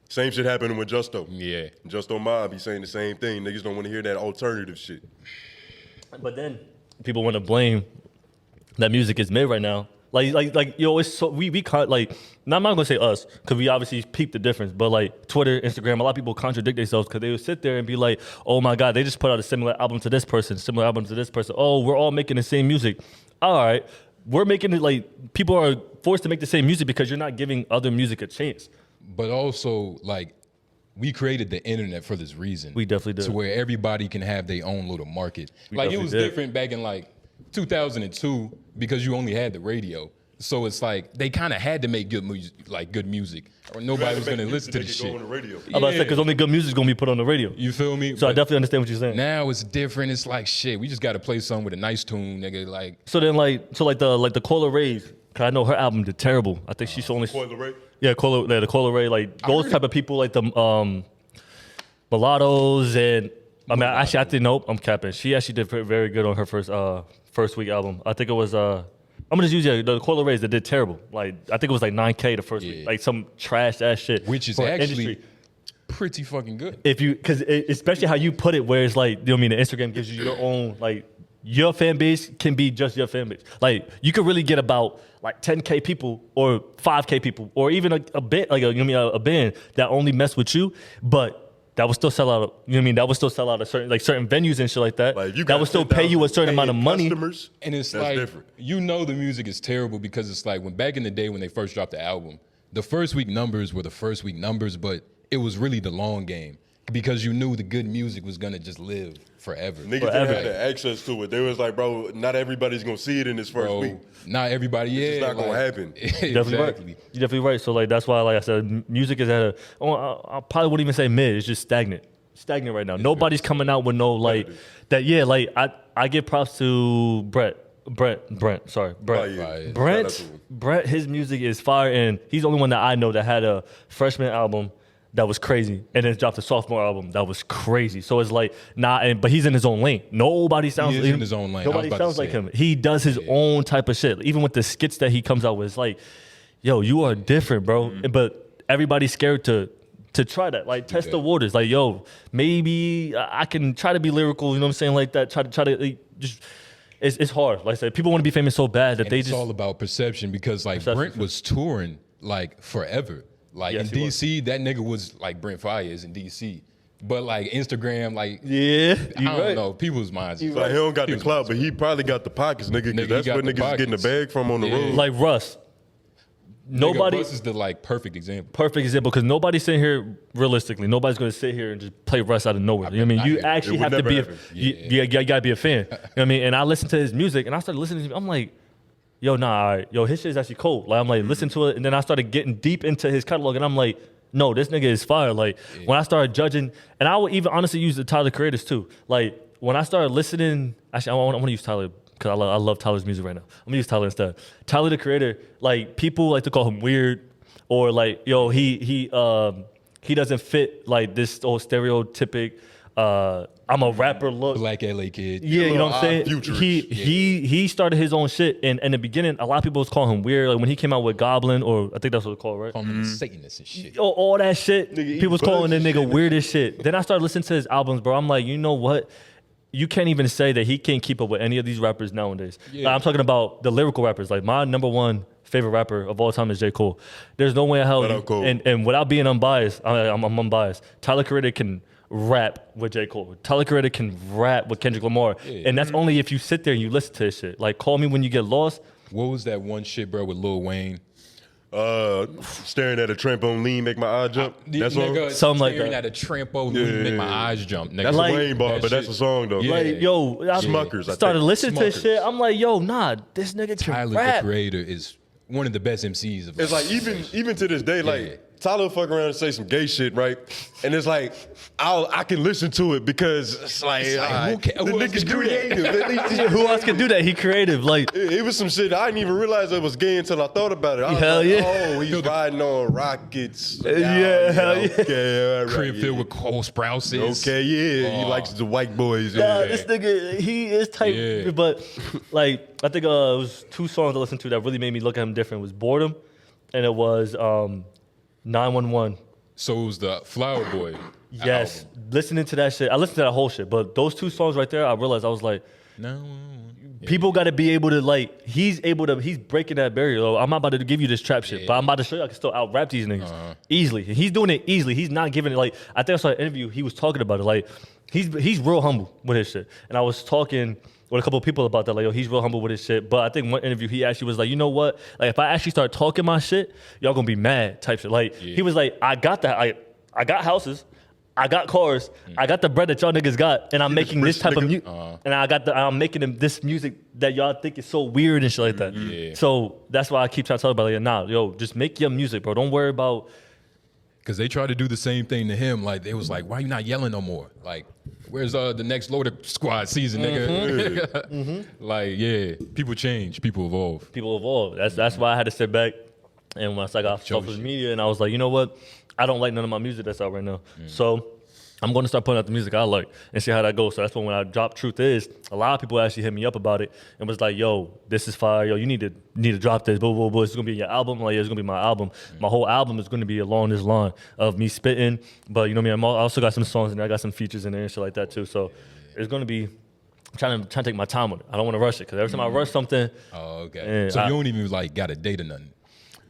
Same shit happening with Justo. Yeah. Justo Mob, he's saying the same thing. Niggas don't want to hear that alternative shit. But then people want to blame that music is mid right now. Like yo, it's so we can't like. Now I'm not gonna say us because we obviously peep the difference. But like Twitter, Instagram, a lot of people contradict themselves because they would sit there and be like, "Oh my God, they just put out a similar album to this person, similar album to this person. Oh, we're all making the same music. All right, we're making it like people are forced to make the same music because you're not giving other music a chance." But also, like, we created the internet for this reason. We definitely did. To where everybody can have their own little market. Like, it definitely was did. different back in, like, 2002 because you only had the radio. So it's like, they kind of had to make good music, or nobody was going to listen to the Go on the shit. radio. I'm about to say because only good music's gonna be put on the radio. You feel me? So I But definitely understand what you're saying. now it's different. It's like, shit, we just got to play something with a nice tune, nigga. Like, So then the Cola Rays, cause I know her album did terrible. I think she's only Coil Ray. the Cola Ray, like those type of people, like the mulattoes, and I mean, actually, I think nope, I'm capping. She actually did very good on her first week album. I think it was I'm gonna just use the Cola Rays that did terrible. Like I think it was like 9K the first week, like some trash ass shit. which is for actually industry. pretty fucking good. If you, because especially how you put it, where it's like, you know what I mean, the Instagram gives you your own, like, your fan base can be just your fan base. Like, you could really get about like 10K people or 5K people or even a band, like a band that only mess with you, but that would still sell out. You know what I mean? That would still sell out a certain venues and shit like that. Like, you that got would still pay you a certain amount of money. Customers, And it's that's like, different. you know the music is terrible because it's like when back in the day when they first dropped the album, the first week numbers were the first week numbers, but it was really the long game because you knew the good music was gonna just live forever. Niggas Forever. didn't have the access to it. They was like, bro, not everybody's gonna see it in this first Bro, week. not everybody, yeah. It's not gonna happen. Definitely right. Exactly. You're definitely right. So like that's why, like I said, music is at a. I probably wouldn't even say mid. It's just stagnant. Stagnant right now. Nobody's coming out with no like that. Yeah, like I give props to Brent. Sorry, Brent. Oh, yeah. Right. Shout out Brent. to him. Brent. His music is fire, and he's the only one that I know that had a freshman album that was crazy, and then dropped a sophomore album that was crazy. So it's like but he's in his own lane. Nobody sounds. He is in his own lane. I was Nobody about to sounds like say. him. He does his own type of shit. Even with the skits that he comes out with, it's like, yo, you are different, bro. But everybody's scared to try that, like test the waters. Like, yo, maybe I can try to be lyrical. You know what I'm saying? Like that. Try to like, just. It's hard. Like I said, people want to be famous so bad that And they it's just. all about perception because like Perception. Brent was touring like forever. Like Yes, in he was. DC, that nigga was like Brent Fayez in DC. But like Instagram, like Yeah, I don't know, people's minds. is Like, he don't got the clout, but he probably got the pockets, nigga, Nigga, because he that's got where the niggas is getting the pockets. bag from on the Yeah. road. like Russ. Nobody. Russ is the like perfect example. Perfect example because nobody's sitting here realistically. Nobody's going to sit here and just play Russ out of nowhere. You know what I mean? You actually It would have to never be. happen. You got to be a fan. You know what I mean? And I listened to his music and I started listening to him. I'm like, yo, nah, all right. Yo, his shit is actually cold. Like I'm like, listen to it, and then I started getting deep into his catalog, and I'm like, no, this nigga is fire. Like when I started judging, and I would even honestly use the Tyler Creators too. Like when I started listening, actually, I want to use Tyler because I love Tyler's music right now. I'm gonna use Tyler instead. Tyler the Creator, like people like to call him weird, or like yo he doesn't fit like this old stereotypic. I'm a rapper look. Black LA kid. Yeah, you know what I'm saying? Futurist. He started his own shit, and in the beginning, a lot of people was calling him weird. Like when he came out with Goblin, or I think that's what it's called, right? Call him Satanist and shit. All that shit. Nigga, People was calling that bugs nigga and weird as shit. Then I started listening to his albums, bro. I'm like, you know what? You can't even say that he can't keep up with any of these rappers nowadays. Yeah. Like, I'm talking about the lyrical rappers. Like my number one favorite rapper of all time is J. Cole. There's no way in hell. Shout out Cole. And without being unbiased, I'm unbiased. Tyler Creator can rap with J. Cole. Tyler Creator can rap with Kendrick Lamar. Yeah. And that's only if you sit there and you listen to his shit. Like Call Me When You Get Lost. What was that one shit, bro, with Lil Wayne? Staring at a trampoline make my eye jump. That's nigga, all. Something like staring that. at a trampoline, make my eyes jump. Nigga. That's Like- a Wayne bar, that but that's shit- a song though. Yeah. Like, yo, I Smuckers, I started think. listening to his Smuckers. shit. I'm like, yo, nah, this nigga can Tyler rap. the Creator is one of the best MCs of It's like even to this day, Yeah. like Tyler will fuck around and say some gay shit, right? And it's like I can listen to it because it's like, like, alright, who the else nigga's can do that? creative. At least Who else can do that? He creative. Like, it was some shit I didn't even realize it was gay until I thought about it. I was Hell like, yeah. oh, he's riding on rockets. Yeah, hell yeah. Okay, all right, crib yeah. filled with Cole Sprouses. Okay, yeah, he Oh. likes the white boys. nah, Yeah. this nigga, he is type. Yeah. But, like, I think it was two songs I listened to that really made me look at him different. It was Boredom, and it was 911. So it was the Flower Boy. Yes, album. listening to that shit. I listened to that whole shit. But those two songs right there, I realized I was like, No. people got to be able to like. He's breaking that barrier. Though. I'm not about to give you this trap shit, but I'm about to show you I can still out rap these niggas easily. And he's doing it easily. He's not giving it like. I think I saw an interview. He was talking about it. Like he's real humble with his shit. And I was talking with a couple of people about that. Like, yo, he's real humble with his shit. But I think one interview he actually was like, you know what? Like if I actually start talking my shit, y'all gonna be mad type shit. Like he was like, I got that. I got houses. I got cars. I got the bread that y'all niggas got, and I'm making this type of music. And I'm making this music that y'all think is so weird and shit like that. Yeah. So that's why I keep trying to tell everybody, like, nah, yo, just make your music, bro. Don't worry about. Because they tried to do the same thing to him. Like, they was like, why you not yelling no more? Like, where's the next Loader Squad season, nigga? Like, yeah, people change. People evolve. People evolve. That's why I had to sit back and once I got off Chose social you. media, and I was like, you know what? I don't like none of my music that's out right now. So I'm going to start putting out the music I like and see how that goes. So that's when I dropped Truth Is, a lot of people actually hit me up about it and was like, yo, this is fire. Yo, you need to drop this. Blah, blah, blah. It's going to be your album. I'm like, yeah, it's going to be my album. My whole album is going to be along this line of me spitting. But you know what I mean? I also got some songs in there. I got some features in there and shit like that too. So it's going to be trying to take my time with it. I don't want to rush it because every time I rush something, Oh, okay. Yeah, So I- you don't even, like, got a date or nothing.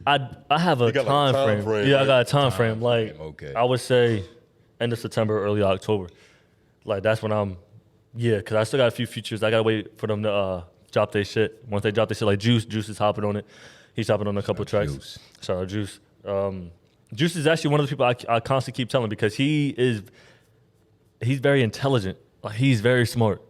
I have a got, like, time a frame. time frame, Yeah, I right? got a time frame. Like, frame, okay. I would say end of September, early October. Like, that's when because I still got a few features. I got to wait for them to drop their shit. Once they drop their shit, like Juice is hopping on it. He's hopping on a couple tracks. Juice. Shout out Juice. Juice is actually one of the people I constantly keep telling because he's very intelligent. Like, he's very smart.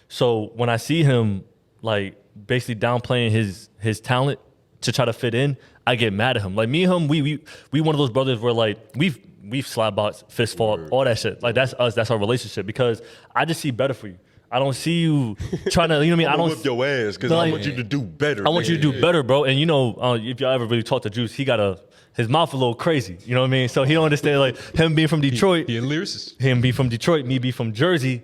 So when I see him, like, basically downplaying his talent to try to fit in, I get mad at him. Like me and him, we one of those brothers where like we've slap boxed, fist fought, all that shit. Like that's us, that's our relationship because I just see better for you. I don't see you trying to, you know what I mean? I I'm gonna don't whip your ass because Like- I want you to do better. I want you to do better, bro. And you know, if y'all ever really talk to Juice, he got his mouth a little crazy. You know what I mean? So he don't understand like him being from Detroit, He a lyricist. him be from Detroit, me be from Jersey.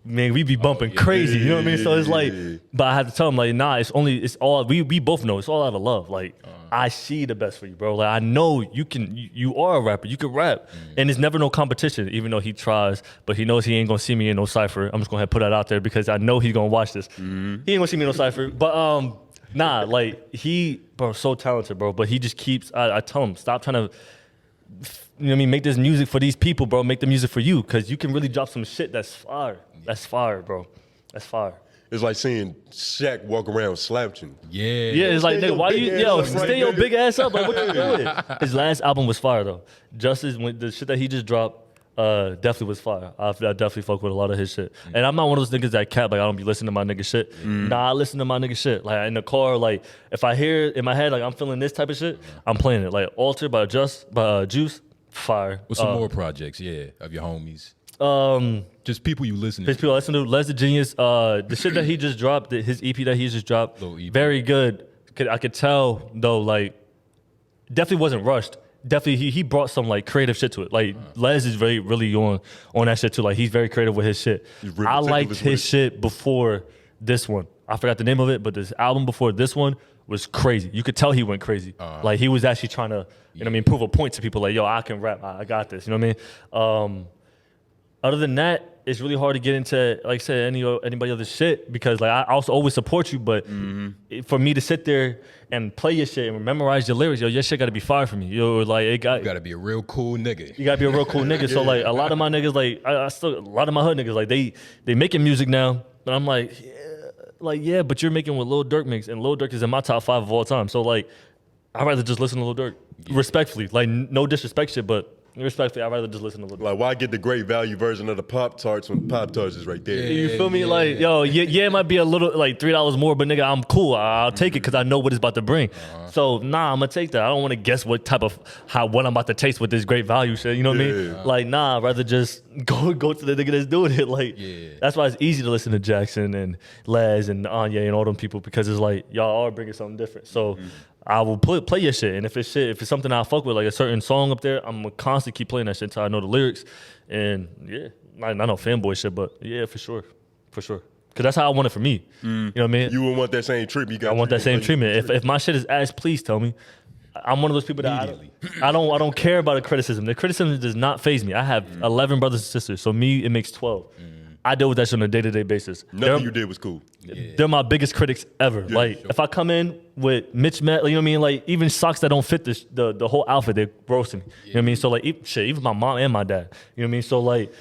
Man, we be bumping crazy. You know what I mean? So it's like, but I have to tell him like, nah, it's all we both know. It's all out of love. Like I see the best for you, bro. Like I know you are a rapper. You can rap, and it's never no competition. Even though he tries, but he knows he ain't gonna see me in no cipher. I'm just gonna put that out there because I know he's gonna watch this. He ain't gonna see me in no cipher. But nah, like bro, so talented, bro. But he just keeps. I tell him stop trying to. You know what I mean? Make this music for these people, bro. Make the music for you, cause you can really drop some shit that's fire. That's fire, bro. That's fire. It's like seeing Shaq walk around slouching. Yeah. Yeah, it's like, Stay nigga, your why big you, ass yo, up, stay right, your nigga. big ass up. Like, what you doing? His last album was fire, though. Justice, when the shit that he just dropped, definitely was fire. I definitely fuck with a lot of his shit. And I'm not one of those niggas that cap, like, I don't be listening to my nigga shit. Nah, I listen to my nigga shit. Like, in the car, like, if I hear it in my head, like, I'm feeling this type of shit, I'm playing it. Like, Alter by Juice, fire. With some more projects, yeah, of your homies. Just people you listen His to. people listen to Les the Genius. The shit that he just dropped, his EP that he just dropped, Little EP. very good. I could tell though, like definitely wasn't rushed. Definitely he brought some like creative shit to it. Like Les is really on that shit too. Like he's very creative with his shit. real I liked meticulous with his it. shit before this one. I forgot the name of it, but this album before this one was crazy. You could tell he went crazy. Like he was actually trying to, you know what I mean, prove a point to people like, yo, I can rap. I got this. You know what I mean? Other than that, it's really hard to get into, like I said, anybody other shit because like I also always support you, but for me to sit there and play your shit and memorize your lyrics, yo, your shit got to be fire for me. Yo, like You gotta be a real cool nigga. you gotta be a real cool nigga. So like a lot of my niggas, like I still a lot of my hood niggas, like they making music now, and I'm like, but you're making what Lil Durk makes, and Lil Durk is in my top 5 of all time. So like, I'd rather just listen to Lil Durk respectfully, like no disrespect shit, but respectfully, I'd rather just listen to Lil Durk. Like, why get the great value version of the Pop-Tarts when Pop-Tarts is right there? You feel me? Like, yo, it might be a little like $3 more, but nigga, I'm cool. I'll take it because I know what it's about to bring. So nah, I'm gonna take that. I don't want to guess what type of what I'm about to taste with this great value shit. You know what I mean? Like, nah, I'd rather just go to the nigga that's doing it. Like, that's why it's easy to listen to Jackson and Les and Anya and all them people because it's like y'all are bringing something different. So. I will play your shit, and if it's something I fuck with, like a certain song up there, I'm gonna constantly keep playing that shit until I know the lyrics. And yeah, I know fanboy shit, but yeah, for sure, because that's how I want it for me. You know what I mean? You would want that same treatment. I want that same treatment. If my shit is ass, please tell me. I'm one of those people that I don't care about the criticism. The criticism does not faze me. I have 11 brothers and sisters, so me it makes 12. I deal with that shit on a day-to-day basis. Nothing you did was cool. They're my biggest critics ever. If I come in with Mitch Met, you know what I mean? Like even socks that don't fit the whole outfit, they're roasting me. You know what I mean? So like even my mom and my dad. You know what I mean? So like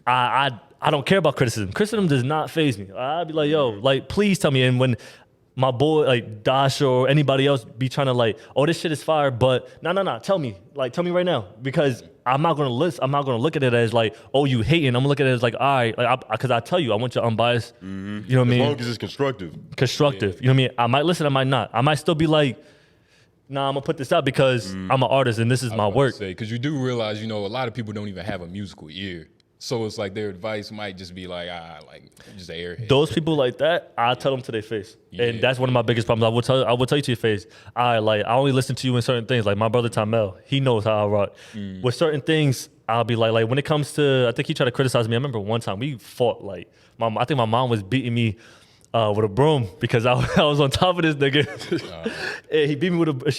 I don't care about criticism. Criticism does not faze me. I'd be like, yo, like please tell me. And when my boy like Dash or anybody else be trying to like, oh, this shit is fire, but no, tell me right now because I'm not gonna look at it as like, oh, you hating. I'm gonna look at it as like, all right, like because I tell you, I want you unbiased. You know what I mean? As long as it's constructive. Constructive. You know what I mean? I might listen, I might not. I might still be like, nah, I'm gonna put this out because I'm an artist and this is my work. Because you do realize, a lot of people don't even have a musical ear. So it's like their advice might just be like, just an airhead. Those people like that, I tell them to their face, and that's one of my biggest problems. I will tell you to your face. I only listen to you in certain things. Like my brother Tamel, he knows how I rock. With certain things, I'll be like when it comes to, I think he tried to criticize me. I remember one time we fought. Like I think my mom was beating me with a broom because I was on top of this nigga. And she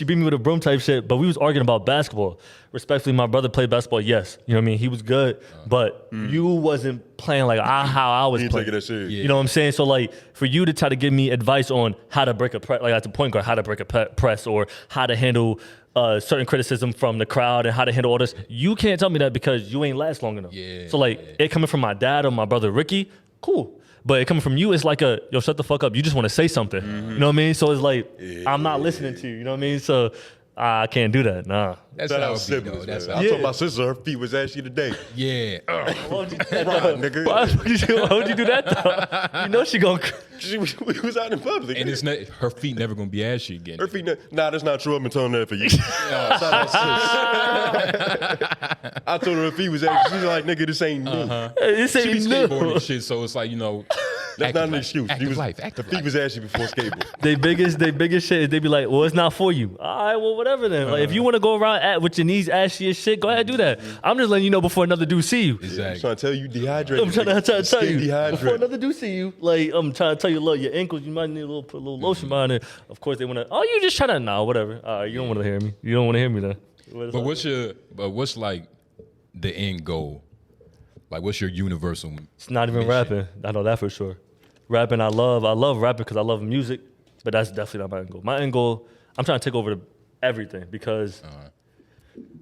beat me with a broom type shit. But we was arguing about basketball. Respectfully, my brother played basketball. Yes, you know what I mean. He was good, but you wasn't playing like how I was playing. Taking that serious. You know what I'm saying? So like for you to try to give me advice on how to break a press, like at the point guard, how to break a press or how to handle certain criticism from the crowd and how to handle all this, you can't tell me that because you ain't last long enough. So like it coming from my dad or my brother Ricky, cool. But it coming from you, it's like yo, shut the fuck up. You just want to say something. You know what I mean? So it's like, I'm not listening to you. You know what I mean? So I can't do that. Nah. That's Shout how out it be, siblings, though. That's man. how I told my sister her feet was ashy today. Yeah. Why would you do that, Right, though? nigga. Why would you do that, though? You know she gonna... We was out in public. And it's not, her feet never gonna be ashy again. Her feet, nah, that's not true. I've been telling her that for years. I told her her feet was ashy. She's like, nigga, this ain't new. This She be ain't skateboarding new. and shit, so it's like, That's not an excuse. Active life. The feet was ashy before skateboard. They biggest shit is they be like, well, it's not for you. All right, well, whatever then. Like, if you want to go around with your knees ashy as shit, go ahead do that. I'm just letting you know before another dude see you. I'm Exactly. trying to tell you dehydrated. I'm trying to tell you Dehydrated. before another dude see you. Like I'm trying to tell you, look, your ankles, you might need put a little lotion behind it. Of course, they want to. Oh, you just trying to nah, whatever. All right, you don't want to hear me. You don't want to hear me then. But what's like the end goal? Like, what's your universal? It's not even mission? rapping. I know that for sure. Rapping, I love rapping because I love music, but that's definitely not my end goal. My end goal, I'm trying to take over everything because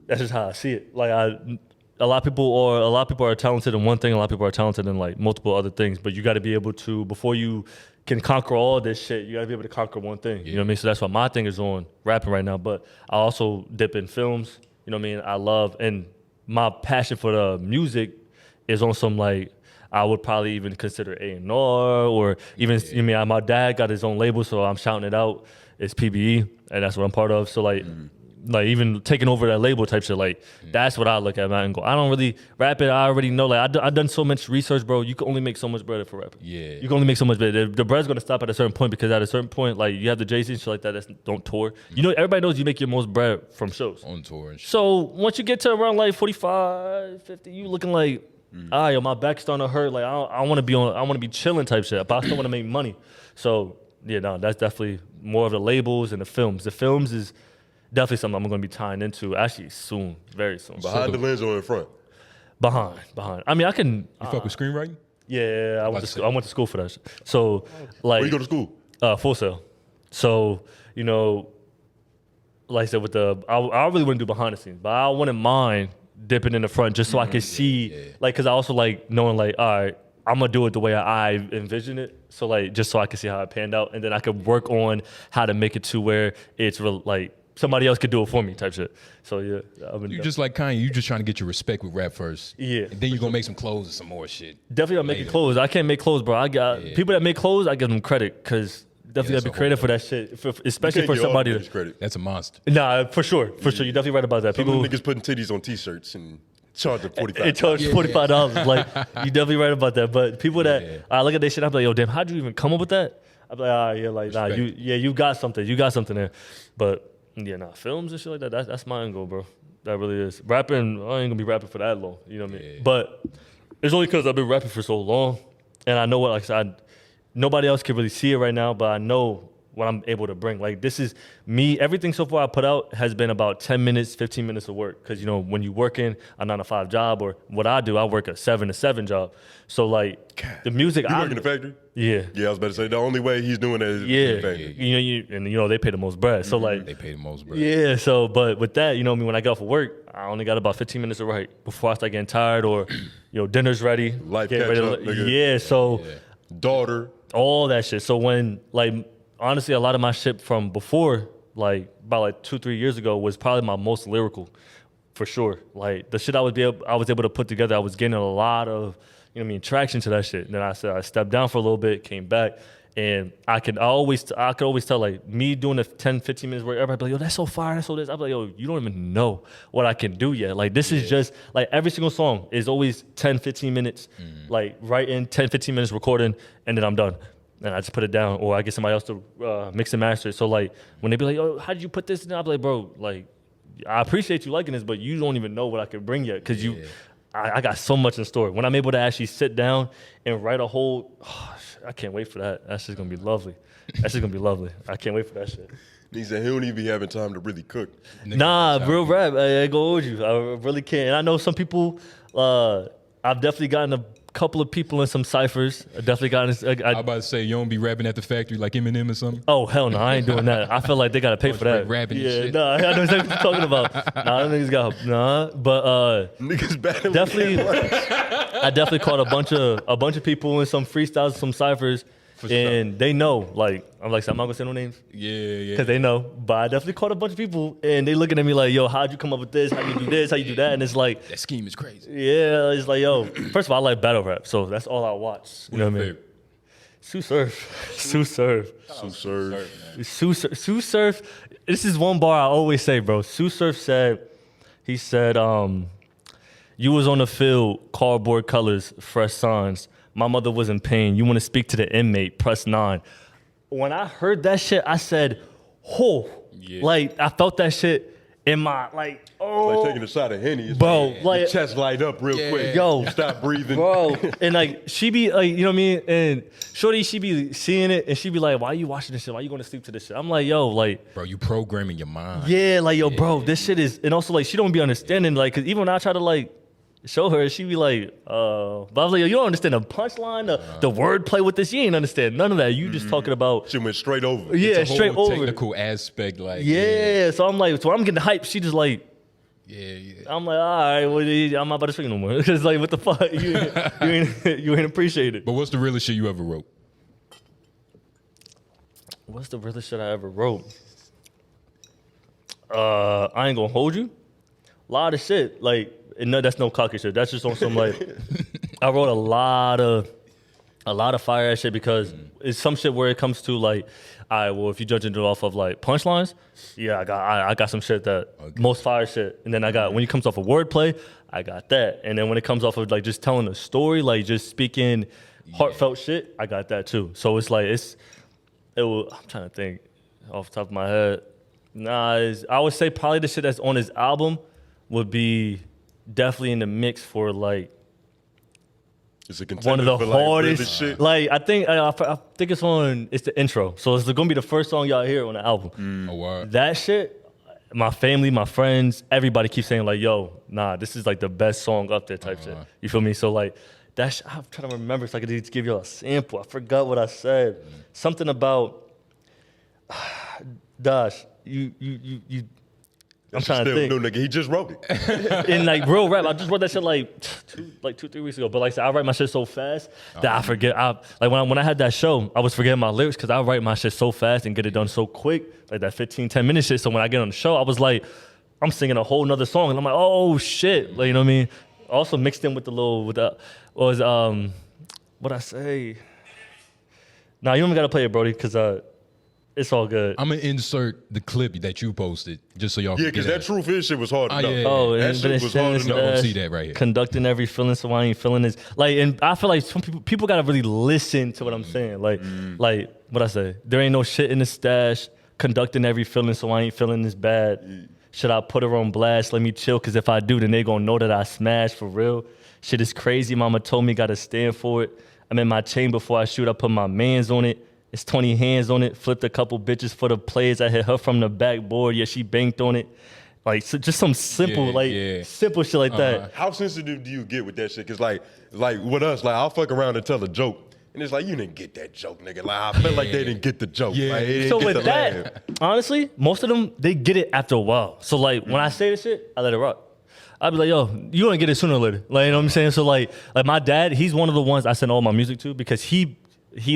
that's just how I see it. Like a lot of people are talented in one thing, a lot of people are talented in like multiple other things, but you got to be able to, before you can conquer all this shit, you got to be able to conquer one thing. You know what I mean? So that's why my thing is on rapping right now, but I also dip in films. You know what I mean? I love, and my passion for the music is on some like, I would probably even consider A&R or even, you know, my dad got his own label, so I'm shouting it out. It's PBE, and that's what I'm part of. So like, like even taking over that label type shit. Like that's what I look at, man, and go, I don't really rap it. I already know. Like I done so much research, bro. You can only make so much bread for rapping. Yeah. You can only make so much bread. The bread's gonna stop at a certain point because at a certain point, like you have the Jay-Z and shit like that don't tour. You know, everybody knows you make your most bread from shows. On tour and shit. So once you get to around like 45, 50, you looking like, yo, my back's starting to hurt. Like I want to be chilling type shit, but I still want to make money. So yeah, no, that's definitely more of the labels and the films. The films is definitely something I'm going to be tying into actually soon, very soon. Behind the lens or in front? Behind. I mean, I can. You fuck with screenwriting? Yeah, I went to school for that shit. So like, Where you go to school? Full Sail. So you know, like I said, with I really wouldn't do behind the scenes, but I wouldn't mind dipping in the front just so I could see, like, because I also like knowing, like, all right, I'm gonna do it the way I envision it. So like, just so I can see how it panned out, and then I could work on how to make it to where it's real, like somebody else could do it for me type shit. So yeah, You just like Kanye. You just trying to get your respect with rap first. Yeah. And then you're gonna make some clothes and some more shit. Definitely I'm making clothes. I can't make clothes, bro. I got people that make clothes. I give them credit because definitely that's gotta be a creative whole for that shit, especially for somebody. Credit. That's a monster. Nah, for sure. You're definitely right about that. People People niggas putting titties on t-shirts and charging $45. it charged $45. Like you definitely right about that. But people that I look at that shit, I'm like, yo, damn, how'd you even come up with that? I'm like, ah, yeah, like, nah, you got something. You got something there. But yeah, nah, films and shit like that, that's my end goal, bro. That really is. Rapping, I ain't gonna be rapping for that long. You know what I mean? But it's only because I've been rapping for so long, and I know what, like I said, nobody else can really see it right now, but I know what I'm able to bring. Like, this is me. Everything so far I put out has been about 10 minutes, 15 minutes of work. Because, you know, when you working a 9-to-5 job, or what I do, I work a 7-to-7 job. So, like, the music, You work in the factory? Yeah. Yeah, I was about to say, the only way he's doing that is in the factory. You know, they pay the most bread. So, like, They pay the most, bro. yeah, so, but with that, you know what I mean, when I get off of work, I only got about 15 minutes to write before I start getting tired, or, you know, dinner's ready. Life get catch ready up, nigga. Yeah, so Daughter. all that shit. So when, like, honestly, a lot of my shit from before, like, about like 2-3 years ago, was probably my most lyrical, for sure. Like, the shit I was able to put together, I was getting a lot of, you know what I mean, traction to that shit. And then I said I stepped down for a little bit, came back. And I could always tell, like, me doing the 10, 15 minutes work, everybody be like, yo, that's so fire, that's so this. I'm like, yo, you don't even know what I can do yet. Like, this is just, like, every single song is always 10, 15 minutes, like, writing, 10, 15 minutes recording, and then I'm done. And I just put it down, or I get somebody else to mix and master it. So, like, when they be like, oh, how did you put this in? I'm like, bro, like, I appreciate you liking this, but you don't even know what I could bring yet, because I got so much in store. When I'm able to actually sit down and write a whole, I can't wait for that. That's just gonna be lovely. That's just gonna be lovely. I can't wait for that shit. He said he don't even be having time to really cook. Nah, real rap. I ain't gonna hold you. I really can't. And I know some people. I've definitely gotten a couple of people in some ciphers. I definitely gotten. I about to say, you don't be rapping at the factory like Eminem or something? Oh hell no, I ain't doing that. I feel like they gotta pay for that. Rapping and Yeah, shit. nah, I know exactly what you're talking about. Nah, them niggas got but Niggas battling. definitely, I definitely caught a bunch of people in some freestyles, some ciphers, and they know. Like, I'm not gonna say no names. Yeah. Because they know, but I definitely caught a bunch of people, and they looking at me like, yo, how'd you come up with this? How you do this? How you do that? And it's like, That scheme is crazy. yeah, it's like, yo, first of all, I like battle rap, so that's all I watch. You know what I mean? Sue Surf. Sue Surf. Sue Surf. This is one bar I always say, bro. Sue Surf said, he said, you was on the field, cardboard colors, fresh signs. My mother was in pain. You want to speak to the inmate, press 9. When I heard that shit, I said, "Oh!" Like, I felt that shit in my, like, oh, Like taking a shot of Henny. It's bro, like, like, your chest light up real quick. Yo. You stop breathing. bro, and like, she be like, you know what I mean? And shorty, she be seeing it, and she be like, "Why you watching this shit? Why you going to sleep to this shit?" I'm like, yo, like, Bro, you programming your mind. yeah, like, yo, bro, this shit is, and also, like, she don't be understanding, like, because even when I try to, like, show her, she be like, but I was like, yo, you don't understand the punchline, the wordplay with this. You ain't understand none of that. You just talking about, Shit went straight over. yeah, It's a straight whole over. technical aspect, like Yeah, so I'm like, so I'm getting hyped. She just like, yeah. I'm like, all right, well, I'm not about to speak no more. Because like, what the fuck? You ain't appreciate it. But what's the realest shit you ever wrote? What's the realest shit I ever wrote? I ain't gonna hold you. A lot of shit. Like, no, that's no cocky shit. That's just on some like, I wrote a lot of a lot of fire ass shit because it's some shit where it comes to like, all right, well, if you judging it off of like punchlines, yeah, I got some shit that most fire shit, and then I got when it comes off of wordplay, I got that, and then when it comes off of like just telling a story, like just speaking heartfelt shit, I got that too. So it's like I'm trying to think off the top of my head. I would say probably the shit that's on his album would be definitely in the mix for like. It's a One of the for, hardest, shit. like I think it's the intro. So it's gonna be the first song y'all hear on the album. Oh, wow. That shit, my family, my friends, everybody keeps saying like, "Yo, nah, this is like the best song up there," type shit. You feel me? So like that. I'm trying to remember so I could just give you a sample. I forgot what I said. Something about, Dash. You. I'm trying to think. New nigga, he just wrote it. In like real rap, I just wrote that shit like 2-3 weeks ago. But like I said, I write my shit so fast that I forget. Like when I had that show, I was forgetting my lyrics because I write my shit so fast and get it done so quick, like that 15-10 minute shit. So when I get on the show, I was like, I'm singing a whole nother song, and I'm like, oh shit, like you know what I mean. Also mixed in with the what I say. Nah, you don't even gotta play it, Brody, because it's all good. I'm gonna insert the clip that you posted just so y'all. Yeah, because that Truth Is shit was hard enough. yeah. Oh, that and shit was hard Y'all enough. gonna see that right here. Conducting every feeling, so I ain't feeling this. Like, and I feel like some people gotta really listen to what I'm saying. Like what I say. There ain't no shit in the stash. Conducting every feeling, so I ain't feeling this bad. Should I put her on blast? Let me chill, cause if I do, then they gonna know that I smashed for real. Shit is crazy. Mama told me gotta stand for it. I'm in my chain before I shoot. I put my mans on it. It's 20 hands on it. Flipped a couple bitches for the plays. I hit her from the backboard. Yeah, she banked on it. Like so just some simple, simple shit like that. How sensitive do you get with that shit? Because like with us, like I'll fuck around and tell a joke. And it's like, you didn't get that joke, nigga. Like, I feel like they didn't get the joke. Yeah. Like, they didn't So get with the that, laugh. honestly, most of them, they get it after a while. So like when I say the shit, I let it rock. I'd be like, yo, you gonna get it sooner or later. Like, you know what I'm saying? So like my dad, he's one of the ones I send all my music to because he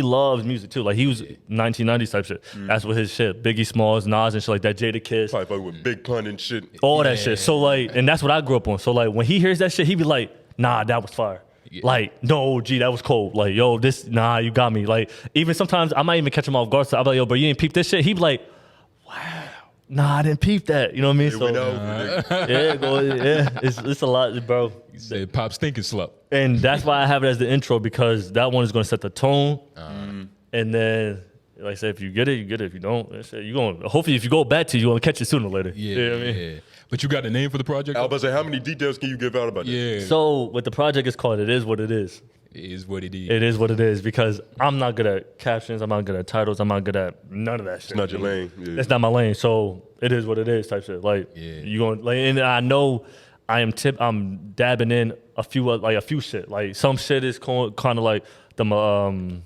loves music too. Like he was 1990s type shit. That's what his shit. Biggie Smalls, Nas and shit like that, Jada Kiss. Probably fuck with Big Pun and shit. All that shit. So like, and that's what I grew up on. So like when he hears that shit, he be like, nah, that was fire. Yeah. Like, no, G, that was cold. Like, yo, this, nah, you got me. Like, even sometimes I might even catch him off guard. So I'll be like, yo, bro, you didn't peep this shit? He be like, wow, nah, I didn't peep that. You know what I mean? So, it's a lot, bro. You said Pop's thinking slow. And that's why I have it as the intro because that one is going to set the tone. And then, like I said, if you get it, you get it. If you don't, you going. Hopefully, if you go back to it, you're going to catch it sooner or later. Yeah, you know what I mean? But you got a name for the project? I was about to say, how many details can you give out about that? Yeah. So, what the project is called, It Is What It Is. It is what it is. It is what it is because I'm not good at captions. I'm not good at titles. I'm not good at none of that shit. It's not your lane. Yeah. That's not my lane. So it is what it is type shit. Like you going like, and I know I'm dabbing in a few shit. Like some shit is kind of like the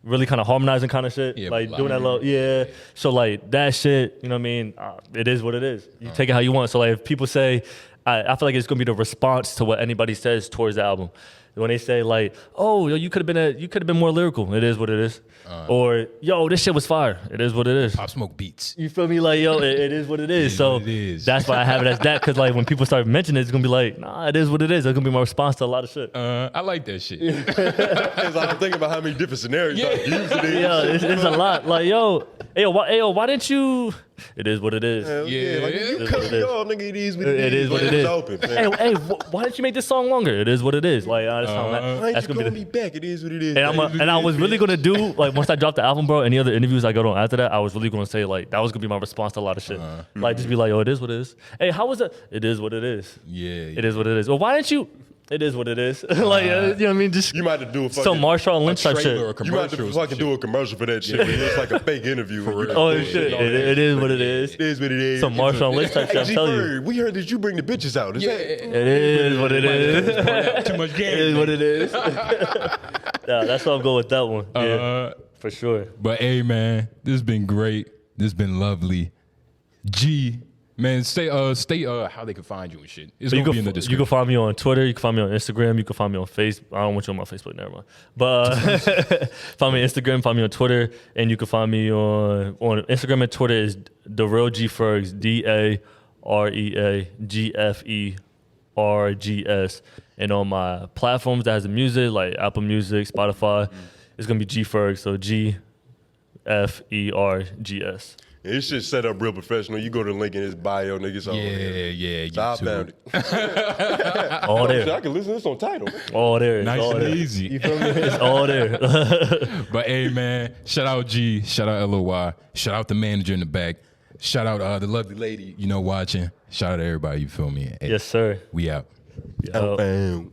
really kind of harmonizing kind of shit. Yeah, like doing that little So like that shit, you know what I mean? It is what it is. You take it how you want. So like if people say, I feel like it's gonna be the response to what anybody says towards the album. When they say like, "Oh, yo, you could have been more lyrical," it is what it is. Or, "Yo, this shit was fire." It is what it is. Pop Smoke beats. You feel me? Like, yo, it is what it is. So what it is. that's why I have it as that. Because like when people start mentioning it, it's gonna be like, nah, it is what it is. It's gonna be my response to a lot of shit. I like that shit. Because I'm thinking about how many different scenarios I use it in. Yeah, it's a lot. Like, yo, why didn't you? It is what it is. Yeah, like you It cut is me what off, nigga. It is what it is. It is what it It's is. open, Hey, why didn't you make this song longer? It is what it is. Like, Why that's ain't you gonna calling be me back? It is what it is. and I was really gonna do like once I dropped the album, bro. Any other interviews I go on after that, I was really gonna say like that was gonna be my response to a lot of shit. Like just be like, yo, it is what it is. Hey, how was it? It is what it is. Yeah. It is what it is. Well, why didn't you? It is what it is. Like you know what I mean? Just You might have to do a fucking... some Marshawn Lynch type trailer or shit. You might have to fucking do a commercial for that shit. It's like a fake interview. For real. Oh shit! It is what it is. It is what it is. Some Marshawn Lynch type shit. Hey, I'm G telling you. Ferg, we heard that you bring the bitches out. Is that... It is what it is. Too much game. It is what it is. Yeah, that's why I'm going with that one. Yeah, for sure. But hey, man, this has been great. This has been lovely. G, man, stay how they can find you and shit. It's gonna be in the description. You can find me on Twitter. You can find me on Instagram. You can find me on Facebook. I don't want you on my Facebook. Never mind. But find me on Instagram. Find me on Twitter, and you can find me on Instagram and Twitter is the real G Fergs, DAREAGFERGS. Fergs. And on my platforms that has the music, like Apple Music, Spotify, it's gonna be G Ferg. So GFERGS. This shit set up real professional. You go to the link in his bio, nigga. It's all there. So I found it. All Shit, there. I can listen to this on Tidal. All there. It's Nice all and there. easy. You feel me? It's all there. But hey, man, shout out G, shout out LOY, shout out the manager in the back, shout out the lovely lady, watching. Shout out to everybody, you feel me? Hey, Yes, sir. we out. Yo. Bam.